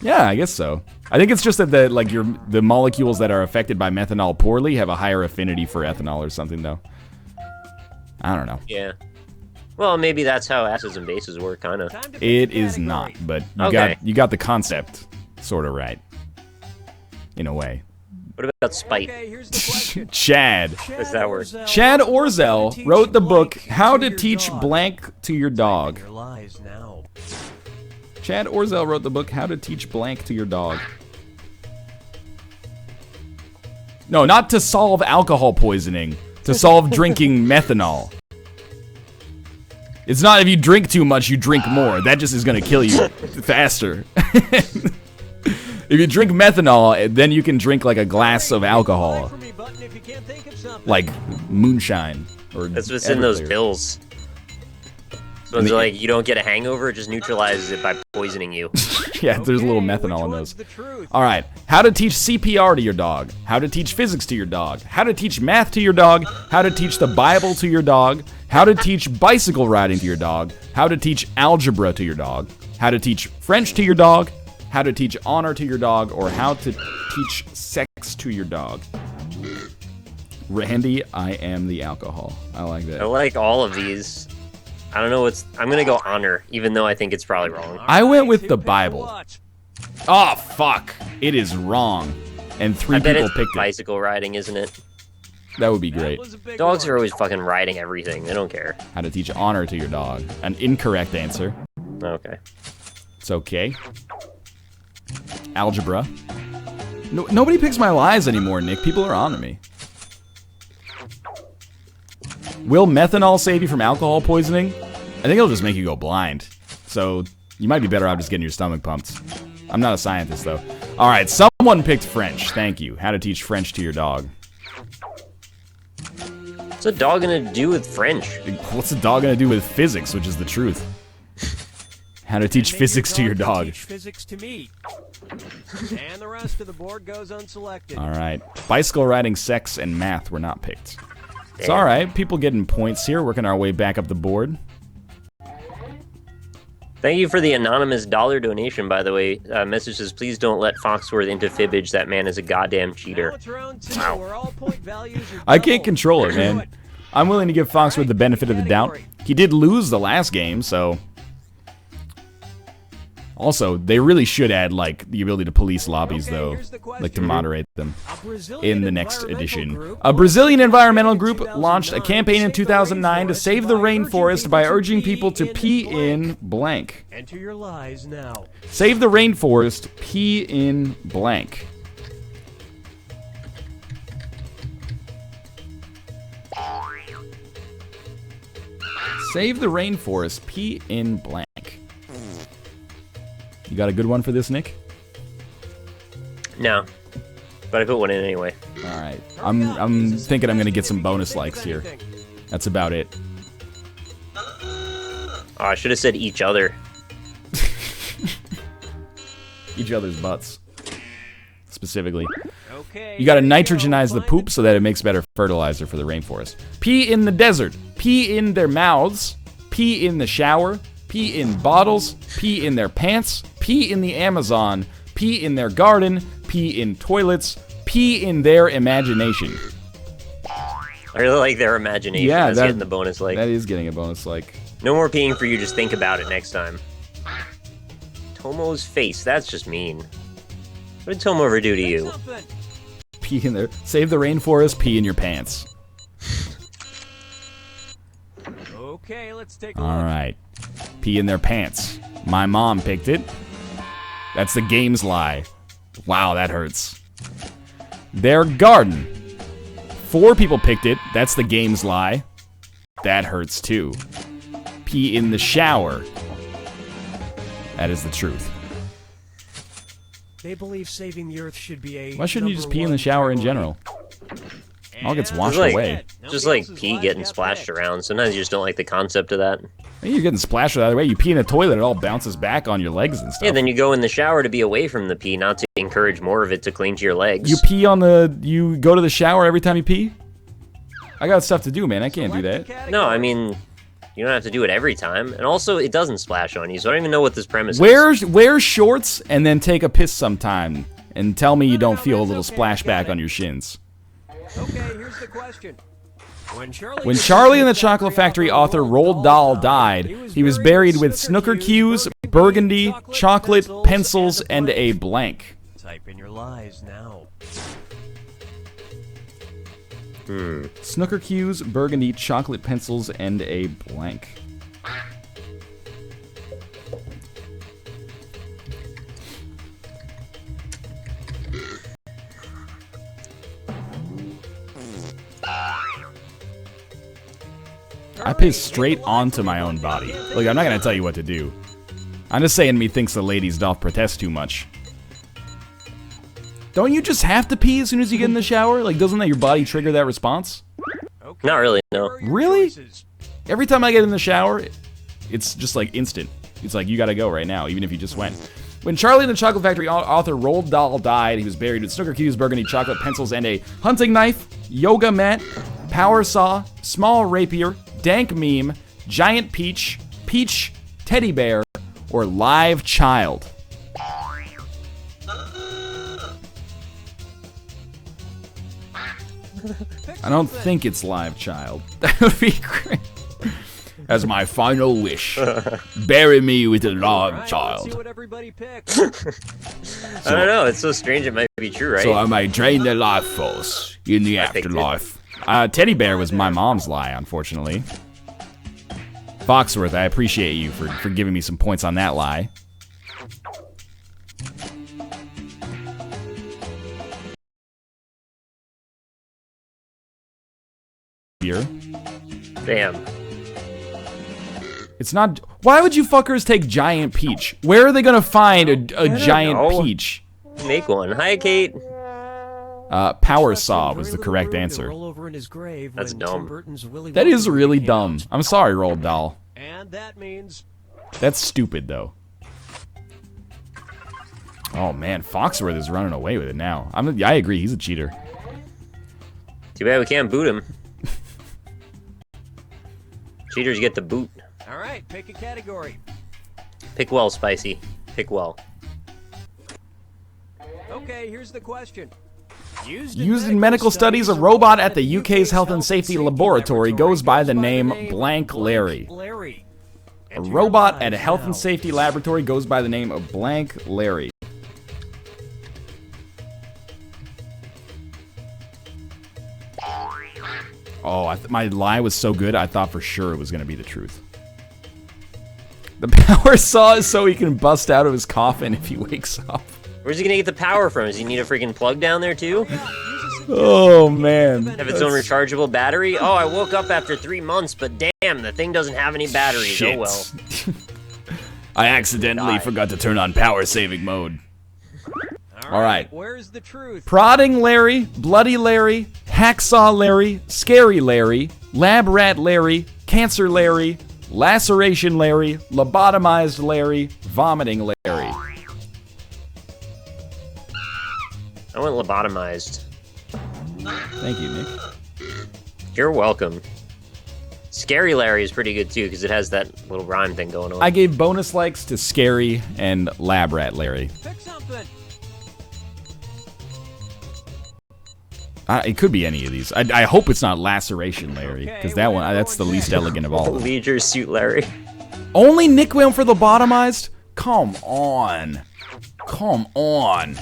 Yeah, I guess so. I think it's just that the molecules that are affected by methanol poorly have a higher affinity for ethanol or something, though. I don't know. Yeah. Well, maybe that's how acids and bases work, kind of. It is not, but you got the concept sort of right, in a way. What about spite? Chad. Does that work? Chad Orzel wrote the book How to Teach Blank to Your Dog. Chad Orzel wrote the book How to Teach Blank to Your Dog. No, not to solve alcohol poisoning. To solve drinking methanol. It's not if you drink too much, you drink more. That just is going to kill you faster. If you drink methanol, then you can drink like a glass of alcohol. Like moonshine. Or that's what's in those pills. So it's like you don't get a hangover, it just neutralizes it by poisoning you. Yeah, there's a little methanol in those. Alright, how to teach CPR to your dog. How to teach physics to your dog. How to teach math to your dog. How to teach the Bible to your dog. How to teach bicycle riding to your dog. How to teach algebra to your dog. How to teach French to your dog. How to teach honor to your dog. Or how to teach sex to your dog. Randy, I am the alcohol. I like that. I like all of these. I don't know what's... I'm gonna go honor, even though I think it's probably wrong. I went with the Bible. Oh, fuck. It is wrong. And 3 people picked it. Bicycle riding, isn't it? That would be great. Dogs are always fucking riding everything. They don't care. How to teach honor to your dog. An incorrect answer. Okay. It's okay. Algebra. No, nobody picks my lies anymore, Nick. People are on to me. Will methanol save you from alcohol poisoning? I think it'll just make you go blind. So, you might be better off just getting your stomach pumped. I'm not a scientist, though. Alright, someone picked French. Thank you. How to teach French to your dog. What's a dog gonna do with French? What's a dog gonna do with physics, which is the truth? How to teach physics to your dog. Teach physics to me. And the rest of the board goes unselected. Alright. Bicycle riding, sex, and math were not picked. It's alright, people getting points here, working our way back up the board. Thank you for the anonymous $1 donation, by the way. Message says, please don't let Foxworth into Fibbage. That man is a goddamn cheater. Wow. I can't control it, man. I'm willing to give Foxworth the benefit of the doubt. He did lose the last game, so... Also, they really should add, like, the ability to police lobbies, though. Like, to moderate them in the next edition. A Brazilian environmental group launched a campaign in 2009 to save the rainforest by urging people to pee in blank. Enter your lies now. Save the rainforest, pee in blank. Save the rainforest, pee in blank. You got a good one for this, Nick? No, but I put one in anyway. All right, I'm thinking I'm gonna get some bonus likes here. That's about it. Oh, I should have said each other. Each other's butts, specifically. You gotta nitrogenize the poop so that it makes better fertilizer for the rainforest. Pee in the desert. Pee in their mouths. Pee in the shower. Pee in bottles, pee in their pants, pee in the Amazon, pee in their garden, pee in toilets, pee in their imagination. I really like their imagination. Yeah, that's getting the bonus like. That is getting a bonus like. No more peeing for you, just think about it next time. Tomo's face, that's just mean. What did Tomo ever do to you? Pee in there. Save the rainforest, pee in your pants. Okay, let's take a look. Alright. Pee in their pants. My mom picked it. That's the game's lie. Wow, that hurts. Their garden. 4 people picked it. That's the game's lie. That hurts too. Pee in the shower. That is the truth. They believe saving the Earth should be a... Why shouldn't you just pee in the shower in general? It all gets washed away. Just like pee getting splashed around. Sometimes you just don't like the concept of that. You're getting splashed the other way. You pee in a toilet, it all bounces back on your legs and stuff. Yeah, then you go in the shower to be away from the pee, not to encourage more of it to cling to your legs. You pee on the... You go to the shower every time you pee? I got stuff to do, man. I can't do that. No, I mean... You don't have to do it every time. And also, it doesn't splash on you, so I don't even know what this premise is. Wear shorts and then take a piss sometime. And tell me you don't feel a little splashback on your shins. Okay, here's the question. When Charlie and the Chocolate Factory author Roald Dahl died, he was buried with snooker cues, burgundy, chocolate, pencils, and a blank. Type in your lies now. Snooker cues, burgundy, chocolate pencils, and a blank. I piss straight onto my own body. Look, I'm not gonna tell you what to do. I'm just saying methinks the ladies doth protest too much. Don't you just have to pee as soon as you get in the shower? Like, doesn't that your body trigger that response? Not really, no. Really? Every time I get in the shower, it's just like instant. It's like, you gotta go right now, even if you just went. When Charlie and the Chocolate Factory author Roald Dahl died, he was buried with snooker cues, burgundy, chocolate pencils, and a hunting knife, yoga mat, power saw, small rapier, dank meme, giant peach, peach, teddy bear, or live child. I don't think it's live child. That would be great. As my final wish, bury me with a live child. See what everybody picked. I don't know, it's so strange it might be true, right? So I might drain their life force in the afterlife. Teddy bear was my mom's lie, unfortunately. Foxworth, I appreciate you for giving me some points on that lie. Here. Damn. It's not. Why would you fuckers take giant peach? Where are they gonna find a giant peach? Make one. Hi, Kate. Power saw was the correct answer. That's dumb. That is really dumb. I'm sorry, Roald Dahl. And that means That's stupid, though. Oh man, Foxworth is running away with it now. I agree, he's a cheater. Too bad we can't boot him. Cheaters get the boot. all right, pick a category. Pick well, Spicy. Pick well. Okay, here's the question. Used in medical studies, a robot at the UK's Health and Safety Laboratory goes by the name Blank Larry. A robot at a Health and Safety Laboratory goes by the name of Blank Larry. Oh, my lie was so good, I thought for sure it was going to be the truth. The power saw is so he can bust out of his coffin if he wakes up. Where's he gonna get the power from? Does he need a freaking plug down there too? Oh man. Have its own rechargeable battery? Oh, I woke up after 3 months, but damn, the thing doesn't have any batteries. Shit. Oh well. I accidentally forgot to turn on power saving mode. All right. Where's the truth? Prodding Larry, Bloody Larry, Hacksaw Larry, Scary Larry, Lab Rat Larry, Cancer Larry, Laceration Larry, Lobotomized Larry, Vomiting Larry. I went lobotomized. Thank you, Nick. You're welcome. Scary Larry is pretty good too, because it has that little rhyme thing going on. I gave bonus likes to Scary and Lab Rat Larry. Pick something. It could be any of these. I hope it's not Laceration Larry, because that one, that's the least elegant of all of them. Leisure Suit Larry. Only Nick went for lobotomized? Come on. Come on.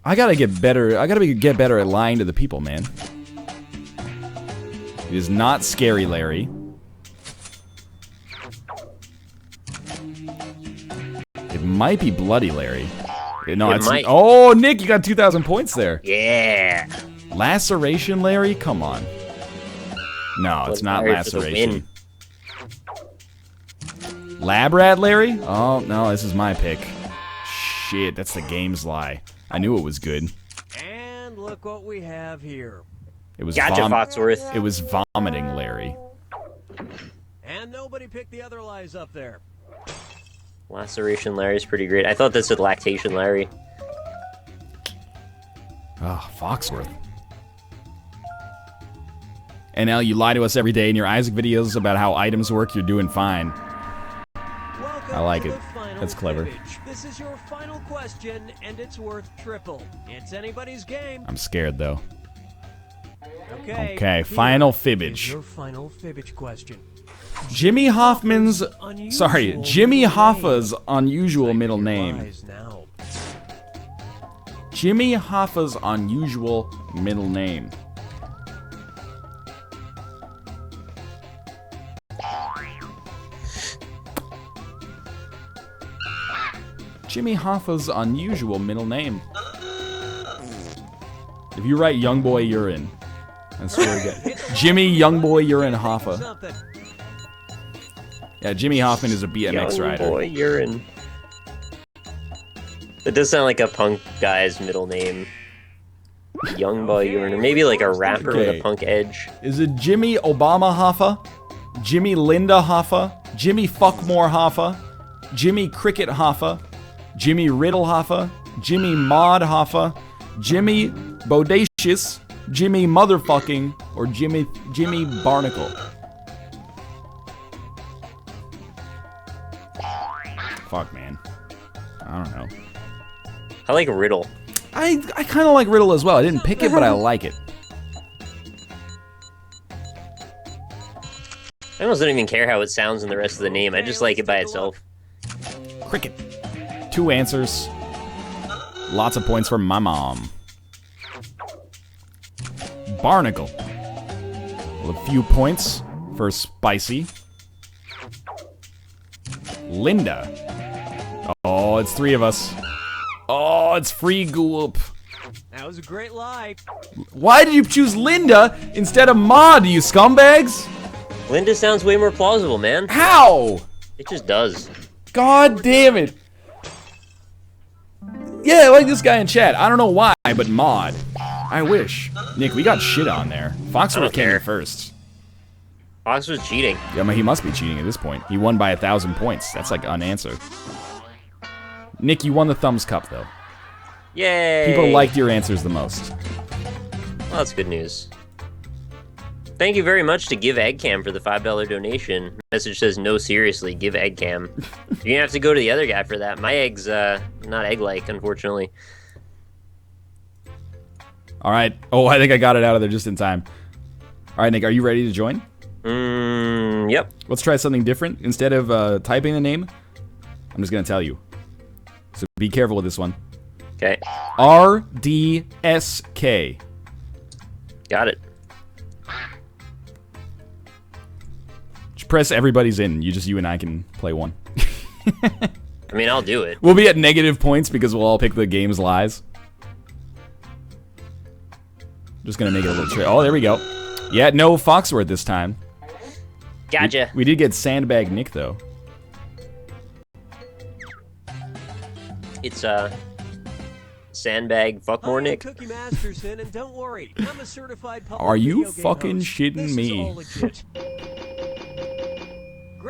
I gotta get better. I gotta get better at lying to the people, man. It is not Scary Larry. It might be Bloody Larry. No, It it's might. Oh, Nick, you got 2,000 points there. Yeah. Laceration Larry? Come on. No, it's not Larry for the Laceration. Lab Rat Larry? Oh, no, this is my pick. Shit, that's the game's lie. I knew it was good. And look what we have here. It was Gotcha, Foxworth. It was Vomiting Larry. And nobody picked the other lies up there. Laceration Larry's pretty great. I thought this was Lactation Larry. Oh, Foxworth. And now you lie to us every day in your Isaac videos about how items work. You're doing fine. I like it. That's clever. This is your final question, and it's worth triple. It's anybody's game. I'm scared, though. Okay, Okay, final Fibbage. Your final Fibbage question. Jimmy Hoffa's unusual middle name. Jimmy Hoffa's unusual middle name. Jimmy Hoffa's unusual middle name. If you write Young Boy Urine, I swear to God. Jimmy Young Boy Urine Hoffa. Yeah, Jimmy Hoffman is a BMX rider. Young Boy Urine. It does sound like a punk guy's middle name. Young Boy Urine. Or maybe like a rapper with a punk edge. Is it Jimmy Obama Hoffa? Jimmy Linda Hoffa? Jimmy Fuckmore Hoffa? Jimmy Cricket Hoffa? Jimmy Riddle Hoffa? Jimmy Maud Hoffa? Jimmy Bodacious? Jimmy Motherfucking? Or Jimmy Barnacle? Fuck, man. I don't know. I like Riddle. I kind of like Riddle as well. I didn't pick it, but I like it. I almost don't even care how it sounds in the rest of the name. I just like it by itself. Cricket. 2 answers. Lots of points for my mom. Barnacle. Well, a few points for Spicy. Linda. Oh, it's 3 of us. Oh, it's free Goop. That was a great lie. Why did you choose Linda instead of Maud, you scumbags? Linda sounds way more plausible, man. How? It just does. God damn it. Yeah, I like this guy in chat. I don't know why, but Maud. I wish. Nick, we got shit on there. Foxworth came in first. Fox was cheating. Yeah, I mean, he must be cheating at this point. He won by 1,000 points. That's like unanswered. Nick, you won the thumbs cup, though. Yay! People liked your answers the most. Well, that's good news. Thank you very much to Give Eggcam for the $5 donation. Message says, no, seriously, give Eggcam. You're gonna have to go to the other guy for that. My egg's not egg-like, unfortunately. All right. Oh, I think I got it out of there just in time. All right, Nick, are you ready to join? Yep. Let's try something different. Instead of typing the name, I'm just gonna tell you. So be careful with this one. Okay. RDSK. Got it. Just press everybody's in. You and I can play one. I mean, I'll do it. We'll be at negative points because we'll all pick the game's lies. Just gonna make it a little trick. Oh, there we go. Yeah, no Foxworth this time. Gotcha. We did get Sandbag Nick, though. It's Sandbag Fuckmore Nick. Cookie Masterson, and don't worry, I'm a certified public Are you video game fucking host. shitting This me? is all legit.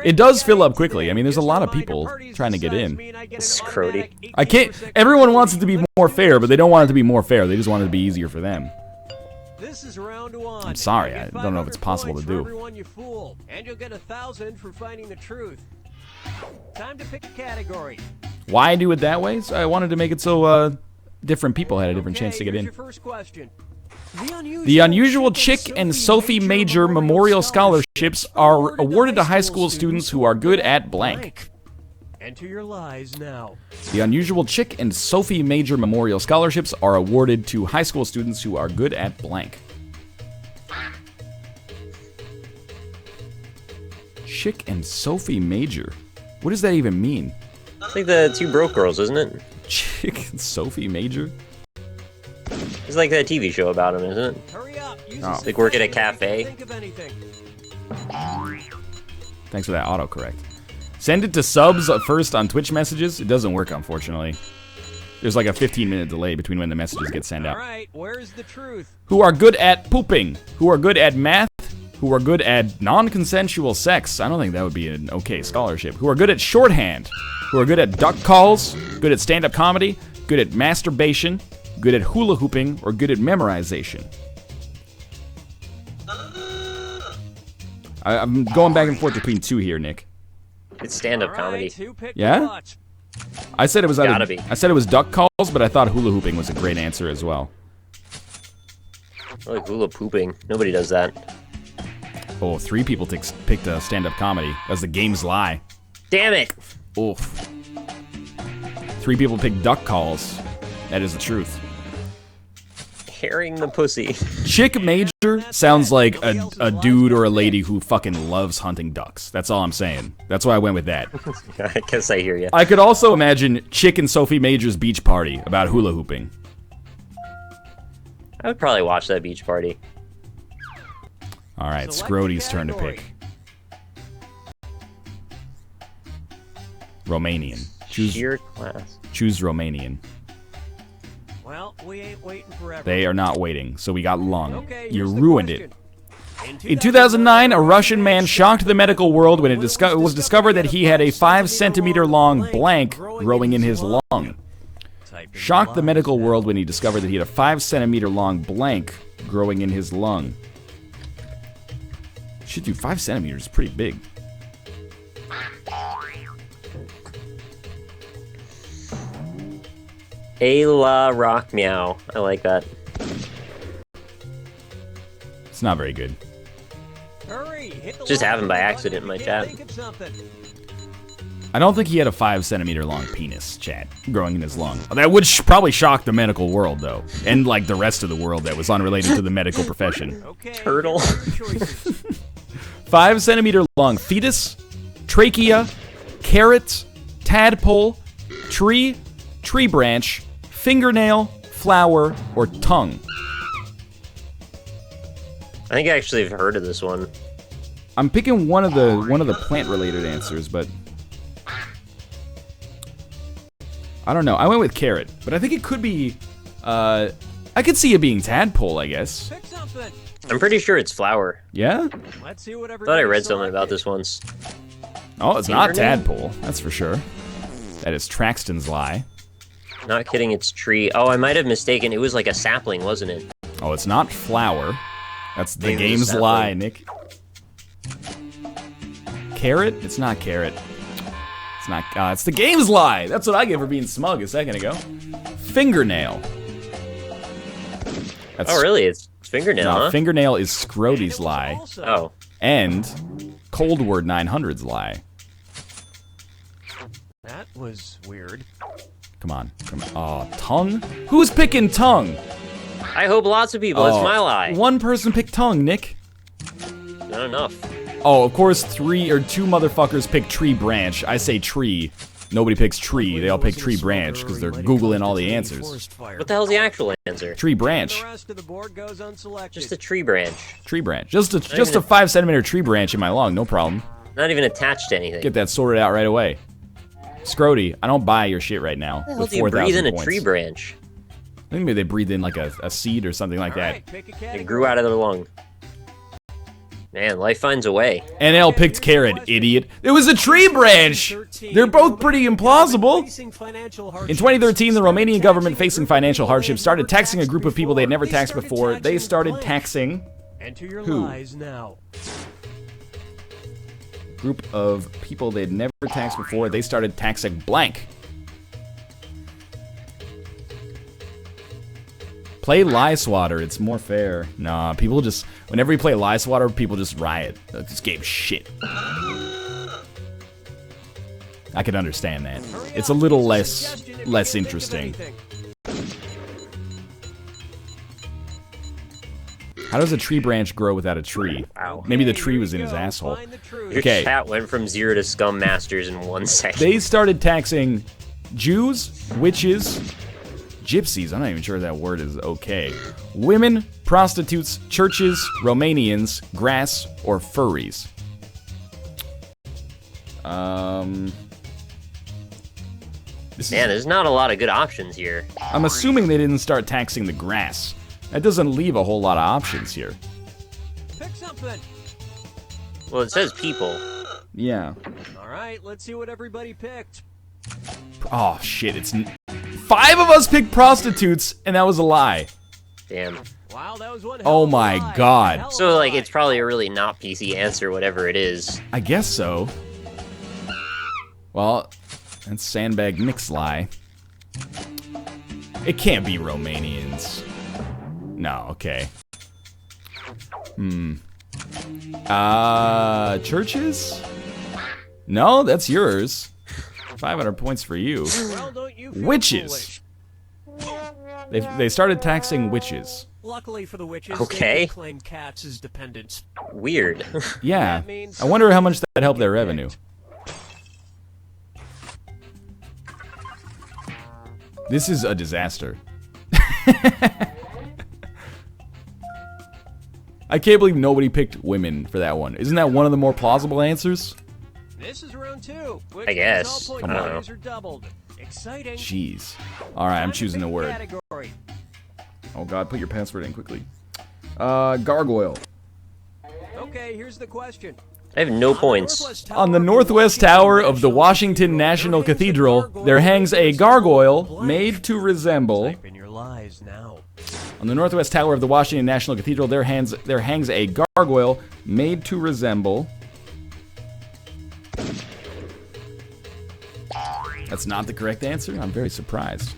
It does fill up quickly. I mean, there's a lot of people trying to get in. Scrody. I can't. Everyone wants it to be more fair, but they don't want it to be more fair. They just want it to be easier for them. This is round 1. I'm sorry, You I get don't know if it's 500 possible to points for do. everyone you fool, and you'll get 1,000 for finding the truth. Time to pick a category. Why do it that way? So I wanted to make it so different people had a different chance to get Here's in. your first question. The Unusual Chick and Sophie Major Memorial Scholarships are awarded to high school students who are good at blank. Enter your lies now. The Unusual Chick and Sophie Major Memorial Scholarships are awarded to high school students who are good at blank. Chick and Sophie Major? What does that even mean? It's like the 2 broke girls, isn't it? Chick and Sophie Major? It's like that TV show about them, isn't it? Hurry up. Use Oh. a Like work at a second cafe. to think of anything. Thanks for that autocorrect. Send it to subs first on Twitch messages. It doesn't work, unfortunately. There's like a 15-minute delay between when the messages get sent out. All right, where's the truth? Who are good at pooping, who are good at math, who are good at non-consensual sex. I don't think that would be an okay scholarship. Who are good at shorthand, who are good at duck calls, good at stand-up comedy, good at masturbation, good at hula hooping, or good at memorization. I'm going back and forth between two here, Nick. It's stand-up comedy. Yeah? I said it was either, Gotta be. I said it was duck calls, but I thought hula hooping was a great answer as well. I like hula pooping. Nobody does that. Oh, 3 people picked stand-up comedy. That's the game's lie. Damn it! Oof. 3 people picked duck calls. That is the truth. Herring the pussy. Chick major sounds like a dude or a lady who fucking loves hunting ducks. That's all I'm saying. That's why I went with that. I guess I hear you. I could also imagine Chick and Sophie Major's beach party about hula hooping. I would probably watch that beach party. All right, Scroty's turn to pick. Romanian. Sheer class. Choose Romanian. Well, we ain't waiting forever. They are not waiting, so we got lung. Okay, You here's the ruined question. it. In 2009, a Russian man shocked the medical world when it was discovered that he had a 5-centimeter long blank growing in his lung. Shocked the medical world when he discovered that he had a 5-centimeter long blank growing in his lung. Shit, dude, 5 centimeters is pretty big. Ayla Rock Meow. I like that. It's not very good. Hurry, hit the Just like happened by button accident in my if you can't chat. think of something. I don't think he had a 5-centimeter long penis, chat, growing in his lung. That would probably shock the medical world, though. And, like, the rest of the world that was unrelated to the medical profession. Okay, Turtle. here are your choices. 5-centimeter long fetus, trachea, carrot, tadpole, tree, tree branch, fingernail, flower, or tongue. I think I actually have heard of this one. I'm picking one of the plant-related answers, but I don't know. I went with carrot, but I think it could be. I could see it being tadpole, I guess. Pick something. I'm pretty sure it's flower. Yeah? Let's see what I thought I everybody read something about selected. this once. Oh, it's not Fingernail? tadpole. That's for sure. That is Traxton's lie. Not kidding, it's tree. Oh, I might have mistaken. It was like a sapling, wasn't it? Oh, it's not flower. That's the Maybe it was game's sapling. lie, Nick. Carrot? It's not carrot. It's not. It's the game's lie. That's what I get for being smug a second ago. Fingernail. That's, Oh, really? It's fingernail, No, huh? fingernail is Scroty's lie, Also, Oh. and Cold Word 900's lie. that was weird. Come on, come on. Oh, tongue? Who's picking tongue? I hope lots of people. It's my lie. One person picked tongue, Nick. Not enough. Oh, of course, 2 motherfuckers pick tree branch. I say tree. Nobody picks tree. They all pick tree branch because they're Googling all the answers. What the hell's the actual answer? Tree branch. The rest of the board goes unselected. Just a tree branch. Tree branch. Just a 5-centimeter tree branch in my lung, no problem. Not even attached to anything. Get that sorted out right away. Scroty, I don't buy your shit right now. How the hell With do you breathe 4,000 in a points. tree branch? I think maybe they breathed in like a seed or something like All that. right, pick a It category. grew out of their lung. Man, life finds a way. NL picked carrot, idiot. It was a tree branch! They're both pretty implausible. In 2013, the Romanian government, facing financial hardship, started taxing a group of people they had never taxed before. They started taxing Enter your who? lies now. group of people they'd never taxed before. They started taxing blank. Play Lie Swatter, it's more fair. Nah, people just, whenever we play Lie Swatter, people just riot. This game's shit. I can understand that. It's a little less interesting. How does a tree branch grow without a tree? Wow. Maybe the tree was in his asshole. Your Okay. chat went from 0 to scum masters in 1 second. They started taxing Jews, witches, gypsies, I'm not even sure that word is okay, women, prostitutes, churches, Romanians, grass, or furries. Man, there's not a lot of good options here. I'm assuming they didn't start taxing the grass. That doesn't leave a whole lot of options here. Pick something. Well, it says people. Yeah. All right, let's see what everybody picked. Oh, shit, it's... 5 of us picked prostitutes, and that was a lie. Damn. Wow, that was one Oh hell of a my lie. God. Hell of So, a like, lie. it's probably a really not PC answer, whatever it is. I guess so. Well, that's Sandbag Nick's lie. It can't be Romanians. No, okay. Churches? No, that's yours. 500 points for you. Well, don't you feel Witches. foolish? They started taxing witches. Luckily for the witches, Okay. they can claim cats as dependents. Weird. Yeah. That means I wonder how much that helped their revenue. This is a disaster. I can't believe nobody picked women for that one. Isn't that one of the more plausible answers? This is round 2. Which I guess. means all point Come on. values are doubled. Exciting. Jeez. Alright, I'm Time to choosing pick a word. Category. Oh god, put your password in quickly. Gargoyle. Okay, here's the question. I have no points. On the northwest tower of the Washington National Cathedral, there hangs a gargoyle made to resemble... Type in your lies now. On the northwest tower of the Washington National Cathedral, there hangs a gargoyle made to resemble... That's not the correct answer? I'm very surprised.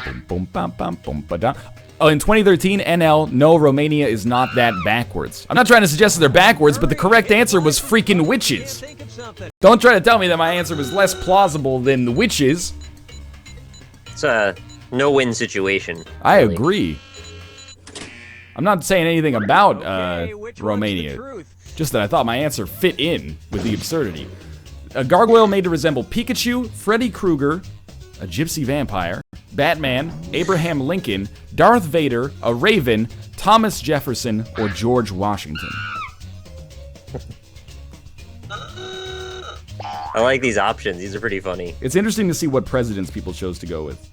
Boom, boom, bam, bam, boom, ba-da. Oh, in 2013, NL, no, Romania is not that backwards. I'm not trying to suggest that they're backwards, but the correct answer was freaking witches. Think of something. Don't try to tell me that my answer was less plausible than the witches. It's a no-win situation. I really. agree. I'm not saying anything about Okay, which one's the Romania. truth? Just that I thought my answer fit in with the absurdity. A gargoyle made to resemble Pikachu, Freddy Krueger, a gypsy vampire, Batman, Abraham Lincoln, Darth Vader, a raven, Thomas Jefferson, or George Washington. I like these options. These are pretty funny. It's interesting to see what presidents people chose to go with.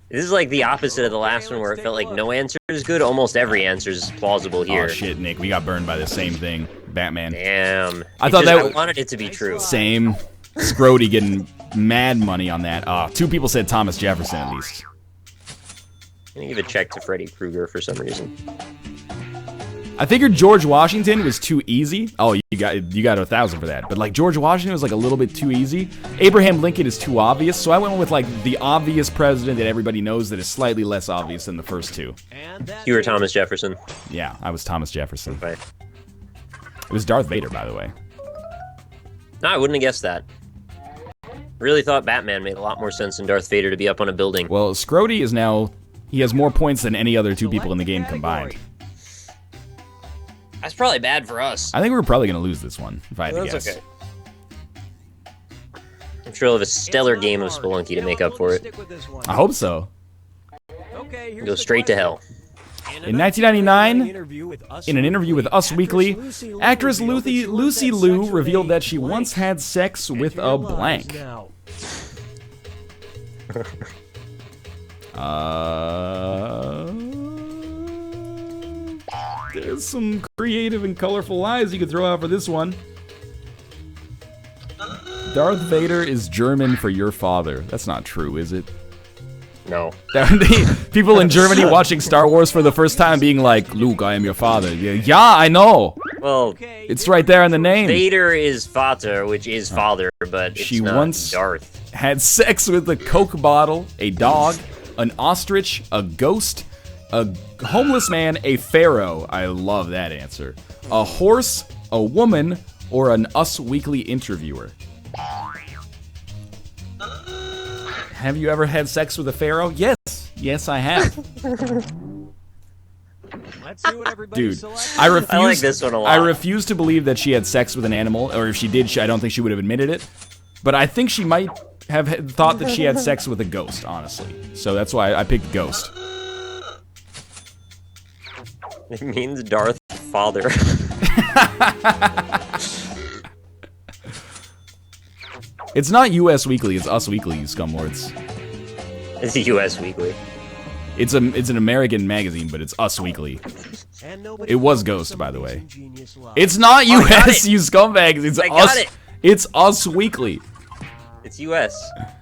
This is like the opposite of the last one where it felt like no answer is good. Almost every answer is plausible here. Oh shit, Nick, we got burned by the same thing. Batman. Damn. I thought I that wanted it to be true. Same. Scrody getting mad money on that. Two people said Thomas Jefferson at least. I'm gonna give a check to Freddy Krueger for some reason. I figured George Washington was too easy. Oh, you got 1,000 for that. But like George Washington was like a little bit too easy. Abraham Lincoln is too obvious, so I went with like the obvious president that everybody knows that is slightly less obvious than the first two. And that You were means- Thomas Jefferson. Yeah, I was Thomas Jefferson. Okay. It was Darth Vader, by the way. No, I wouldn't have guessed that. Really thought Batman made a lot more sense than Darth Vader to be up on a building. Well, Scrody is now... He has more points than any other two people in the game combined. That's probably bad for us. I think we're probably going to lose this one, if I had to That's guess. okay. I'm sure we'll have a stellar game of Spelunky to make up for it. I hope so. Okay, here's Go the straight to question. hell. In 1999, in in an interview with Us Weekly, actress Lucy Liu revealed that she once had sex with a blank. There's some creative and colorful lies you could throw out for this one. Darth Vader is German for your father. That's not true, is it? No. People in Germany watching Star Wars for the first time being like, Luke, I am your father. Yeah, I know. Well, It's right there in the name. Vader is Vater, which is father, but it's She not once- Darth. Had sex with a Coke bottle, a dog, an ostrich, a ghost, a homeless man, a pharaoh. I love that answer. A horse, a woman, or an Us Weekly interviewer. Have you ever had sex with a pharaoh? Yes. Yes, I have. Let's see what everybody Dude, selects. I refuse. I like this one a lot. I refuse to believe that she had sex with an animal, or if she did, I don't think she would have admitted it. But I think she might have thought that she had sex with a ghost, honestly. So that's why I picked ghost. It means Darth Father. It's not US Weekly, it's Us Weekly, you scumlords. It's a U.S. Weekly. It's an American magazine, but it's Us Weekly. And nobody It was knows Ghost, some by the way. ingenious lies. It's not I got US, it. you scumbags. It's I got Us. it. It's Us Weekly. It's U.S.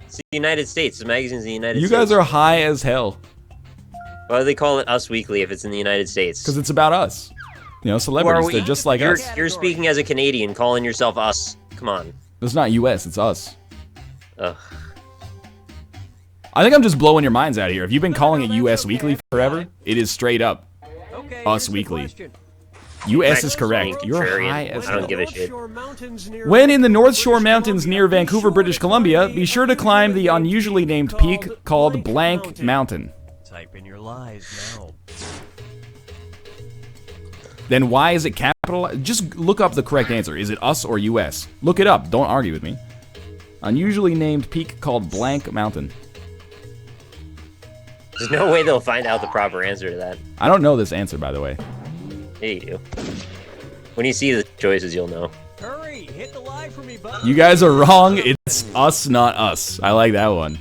It's the United States. The magazine's in the United States. You guys are high as hell. Why do they call it Us Weekly if it's in the United States? Because it's about us. You know, celebrities, they're just like us. You're speaking as a Canadian, calling yourself us. Come on. It's not US, it's us. Ugh. I think I'm just blowing your minds out here. If you've been calling it US Weekly forever, it is straight up Us Weekly. US is correct. You're high as I don't hell. give a shit. When in the North Shore Mountains near Vancouver, British Columbia, be sure to climb the unusually named peak called Blank Mountain. Type in your lies now. Then why is it capital? Just look up the correct answer. Is it us or US? Look it up. Don't argue with me. Unusually named peak called Blank Mountain. There's no way they'll find out the proper answer to that. I don't know this answer, by the way. Yeah, you do. When you see the choices, you'll know. Hurry, hit the live for me, bud. You guys are wrong. It's us, not us. I like that one.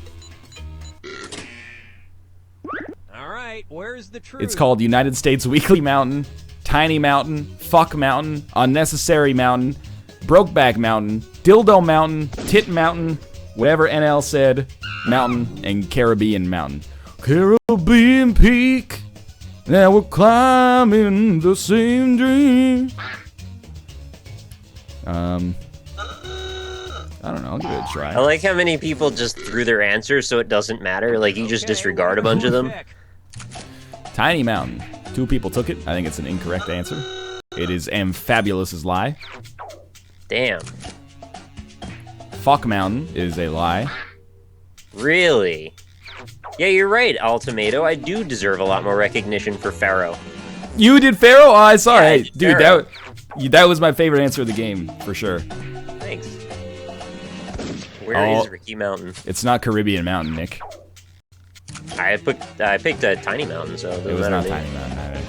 All right, where's the truth? It's called United States Weekly Mountain, Tiny Mountain, Fuck Mountain, Unnecessary Mountain, Brokeback Mountain, Dildo Mountain, Tit Mountain, whatever NL said, Mountain, and Caribbean Mountain. Caribbean Peak, now we're climbing the same dream. I don't know, I'll give it a try. I like how many people just threw their answers so it doesn't matter. Like, you just disregard a bunch of them. Tiny Mountain. 2 people took it. I think it's an incorrect answer. It is Amphabulous's lie. Damn. Fuck Mountain is a lie. Really? Yeah, you're right, Altomato. I do deserve a lot more recognition for Pharaoh. You did Pharaoh? Oh, I saw Yeah, I it. did Dude, Pharaoh. that was my favorite answer of the game, for sure. Thanks. Where is Ricky Mountain? It's not Caribbean Mountain, Nick. I picked a tiny mountain, so It was not Tiny Mountain either.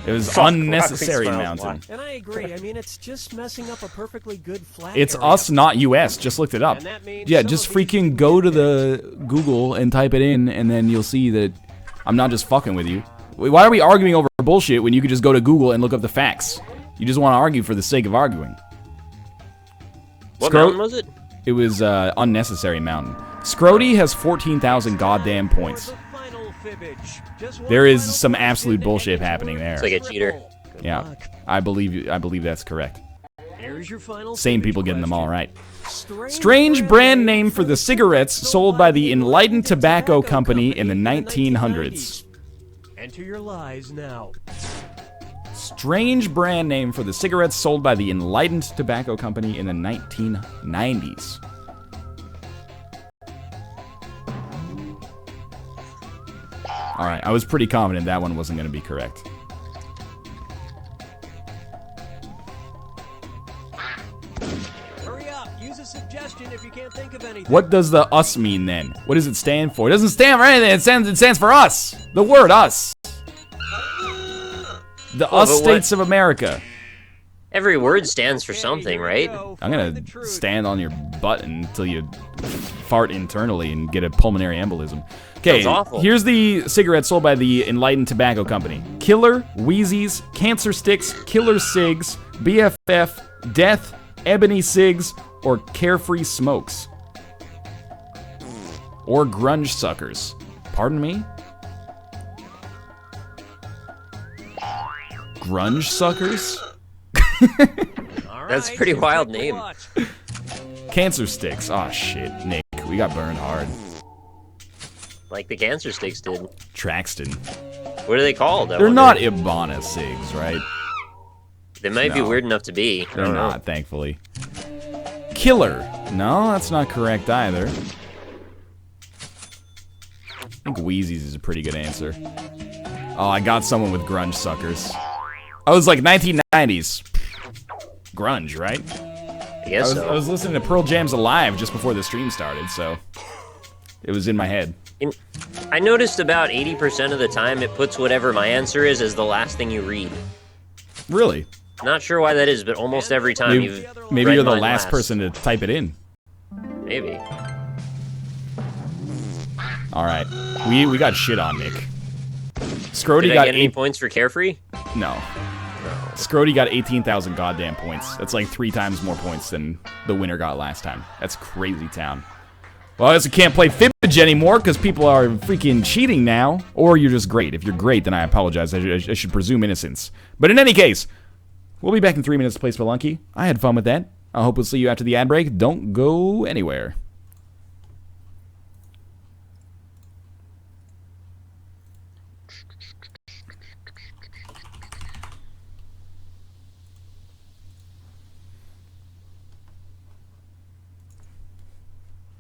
It was Fuck, Unnecessary Rocky Mountain. Smiles. And I agree. I mean, it's just messing up a perfectly good flat It's area. us, not US. Just looked it up. And that means Yeah, some just of these freaking go to the Google and type it in, and then you'll see that I'm not just fucking with you. Why are we arguing over bullshit when you could just go to Google and look up the facts? You just want to argue for the sake of arguing. What mountain was it? It was Unnecessary Mountain. Scrody has 14,000 goddamn points. The final Fibbage. Just one There is final some question absolute to bullshit end happening there. It's like a cheater. Good Yeah, luck. I believe that's correct. Here's your final Same Fibbage people getting them all question. right. Strange brand name for the cigarettes sold by the Enlightened Tobacco Company in the 1900s. Enter your lies now. Strange brand name for the cigarettes sold by the Enlightened Tobacco Company in the 1990s. Alright, I was pretty confident that one wasn't going to be correct. Hurry up. Use a suggestion if you can't think of anything. What does the us mean then? What does it stand for? It doesn't stand for anything. It stands for us. The word us. The Oh, us but states of America. Every word stands for Okay, something, here we right? go. I'm Find the gonna truth. stand on your butt until you fart internally and get a pulmonary embolism. Okay, Sounds awful. here's the cigarettes sold by the Enlightened Tobacco Company. Killer, Wheezies, Cancer Sticks, Killer Cigs, BFF, Death, Ebony Cigs, or Carefree Smokes. Or Grunge Suckers. Pardon me? Grunge Suckers? All That's a right, pretty so wild take the name. watch. Cancer Sticks. Aw, shit, Nick. We got burned hard. Like the cancer sticks did. Traxton. What are they called? I They're wonder. not Ibana cigs, right? They might be No. weird enough to be. I They're don't know. not, thankfully. Killer. No, that's not correct either. I think Wheezies is a pretty good answer. Oh, I got someone with Grunge Suckers. I was like 1990s. Grunge, right? I guess so. I was listening to Pearl Jam's Alive just before the stream started, so it was in my head. I noticed about 80% of the time it puts whatever my answer is as the last thing you read. Really? Not sure why that is, but almost every time Maybe, you've maybe read you're the mine last person to type it in. Maybe. All right, we got shit on, Nick. Scrody Did I got get any points for Carefree? No. Scrody got 18,000 goddamn points. That's like 3 times more points than the winner got last time. That's crazy town. Well, I guess I can't play Fibbage anymore because people are freaking cheating now. Or you're just great. If you're great, then I apologize. I should presume innocence. But in any case, we'll be back in 3 minutes to play Spelunky. I had fun with that. I hope we'll see you after the ad break. Don't go anywhere.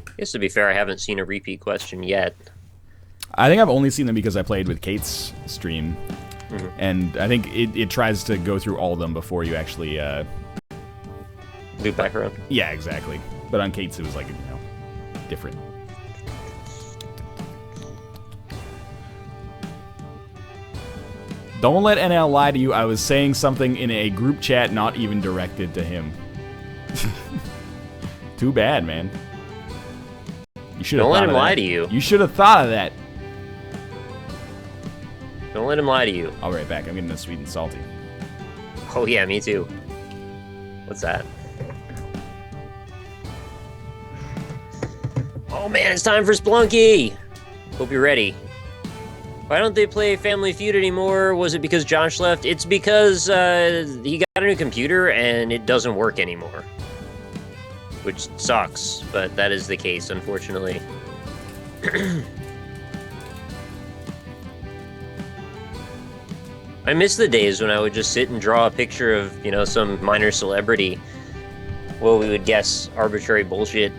I guess to be fair, I haven't seen a repeat question yet. I think I've only seen them because I played with Kate's stream. And I think it tries to go through all of them before you actually... Loop back around? Yeah, exactly. But on Kate's, it was like, you know, different. Don't let NL lie to you. I was saying something in a group chat not even directed to him. Too bad, man. You should have Don't thought let him of that. lie to you. You should have thought of that. Don't let him lie to you. I'll be right back. I'm getting this sweet and salty. Oh yeah, me too. What's that? Oh man, it's time for Spelunky! Hope you're ready. Why don't they play Family Feud anymore? Was it because Josh left? It's because he got a new computer and it doesn't work anymore. Which sucks, but that is the case, unfortunately. I miss the days when I would just sit and draw a picture of, you know, some minor celebrity. Well, we would guess arbitrary bullshit.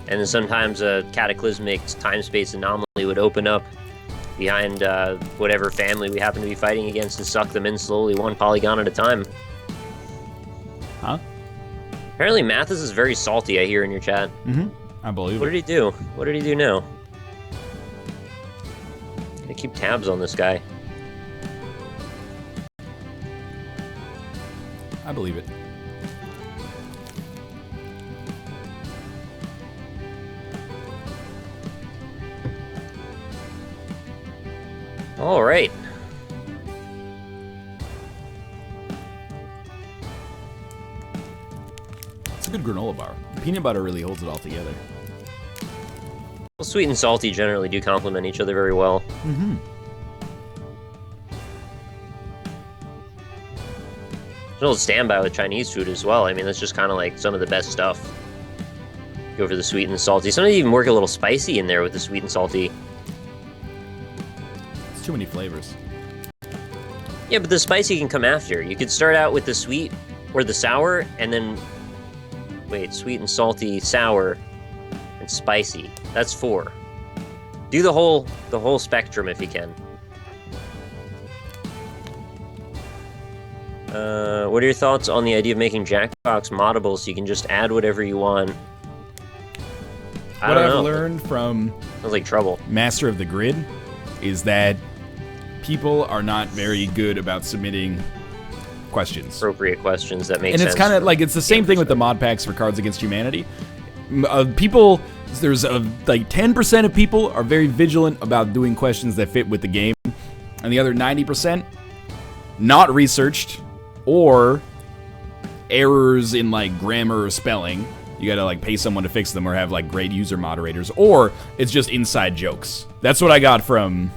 And then sometimes a cataclysmic time-space anomaly would open up behind whatever family we happen to be fighting against and suck them in slowly, one polygon at a time. Huh? Apparently Mathis is very salty, I hear in your chat. I believe What it. did he do? What did he do now? Gotta keep tabs on this guy. I believe it. All right. It's a good granola bar. Peanut butter really holds it all together. Well, sweet and salty generally do complement each other very well. There's an old standby with Chinese food as well. I mean, that's just kind of like some of the best stuff. Go for the sweet and salty. Some of them even work a little spicy in there with the sweet and salty. It's too many flavors. Yeah, but the spicy can come after. You could start out with the sweet or the sour, and then... Wait, sweet and salty, sour, and spicy. That's 4. Do the whole spectrum if you can. What are your thoughts on the idea of making Jackbox moddable so you can just add whatever you want? What I've learned from Sounds like trouble. Master of the Grid is that people are not very good about submitting questions. Appropriate questions that make And sense. it's kind of like, it's the same thing with the mod packs for Cards Against Humanity. People, there's like 10% of people are very vigilant about doing questions that fit with the game, and the other 90% not researched, or errors in like grammar or spelling. You gotta like pay someone to fix them or have like great user moderators, or it's just inside jokes. That's what I got from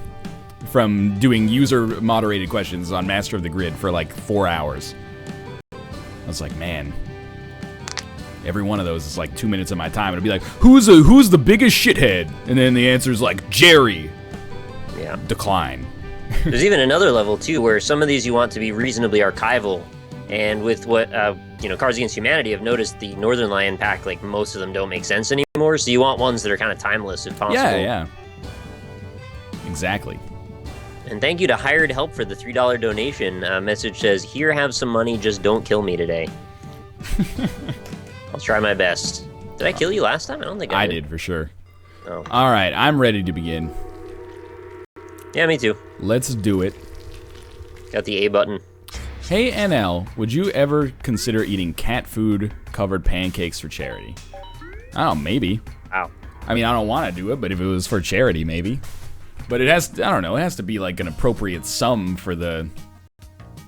doing user moderated questions on Master of the Grid for like 4 hours. I was like, man, every one of those is like 2 minutes of my time. It'll be like, who's the biggest shithead? And then the answer is like Jerry. Yeah. Decline. There's even another level too, where some of these you want to be reasonably archival. And with what Cards Against Humanity, I've noticed the Northern Lion pack, like most of them don't make sense anymore. So you want ones that are kind of timeless if possible. Yeah. Exactly. And thank you to Hired Help for the $3 donation. Message says, "Here, have some money. Just don't kill me today." I'll try my best. Did I kill you last time? I don't think I did. I did for sure. Oh. All right, I'm ready to begin. Yeah, me too. Let's do it. Got the A button. Hey NL, would you ever consider eating cat food covered pancakes for charity? Oh, maybe. Wow. I mean, I don't want to do it, but if it was for charity, maybe. But it has, I don't know, it has to be like an appropriate sum for the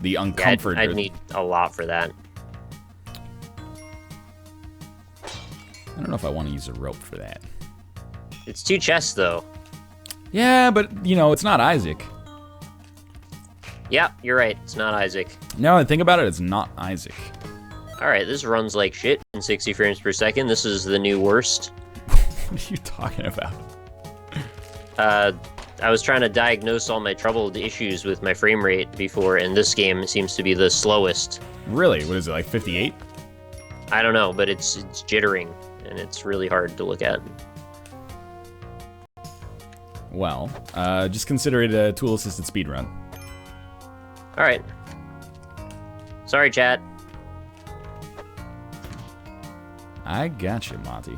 uncomfort. Yeah, I'd need a lot for that. I don't know if I want to use a rope for that. It's 2 chests, though. Yeah, but, you know, it's not Isaac. Yeah, you're right. It's not Isaac. Now that I think about it, it's not Isaac. Alright, this runs like shit in 60 frames per second. This is the new worst. What are you talking about? I was trying to diagnose all my troubled issues with my frame rate before, and this game seems to be the slowest. Really? What is it, like 58? I don't know, but it's jittering, and it's really hard to look at. Well, just consider it a tool-assisted speedrun. Alright. Sorry, chat. I gotcha, Monty.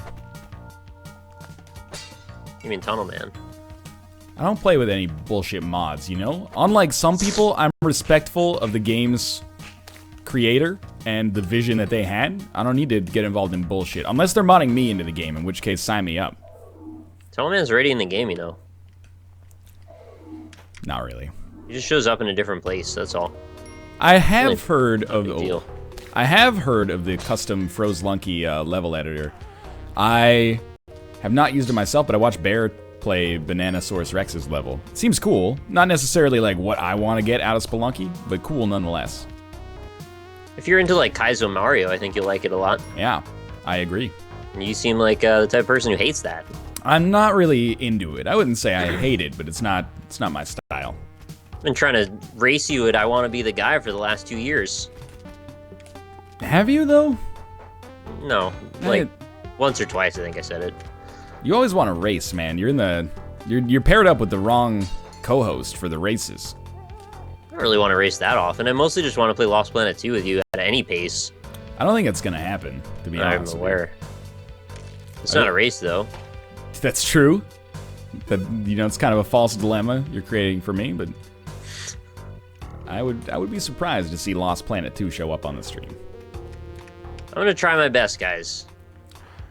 You mean Tunnel Man? I don't play with any bullshit mods, you know? Unlike some people, I'm respectful of the game's creator and the vision that they had. I don't need to get involved in bullshit. Unless they're modding me into the game, in which case, sign me up. Tunnel Man's already in the game, you know. Not really. He just shows up in a different place, that's all. I have heard of... Big deal. I have heard of the custom Spelunky level editor. I have not used it myself, but I watched Bear play Bananasaurus Rex's level. It seems cool. Not necessarily like what I want to get out of Spelunky, but cool nonetheless. If you're into like Kaizo Mario, I think you'll like it a lot. Yeah, I agree. You seem like the type of person who hates that. I'm not really into it. I wouldn't say I hate it, but it's not my style. I've been trying to race you at I Want to Be the Guy for the last 2 years. Have you, though? No, like once or twice I think I said it. You always want to race, man. You're paired up with the wrong co-host for the races. I don't really want to race that often. I mostly just want to play Lost Planet 2 with you at any pace. I don't think it's gonna happen, to be honest. I'm aware. It's not a race, though. That's true. That, you know, it's kind of a false dilemma you're creating for me, but I would be surprised to see Lost Planet 2 show up on the stream. I'm gonna try my best, guys.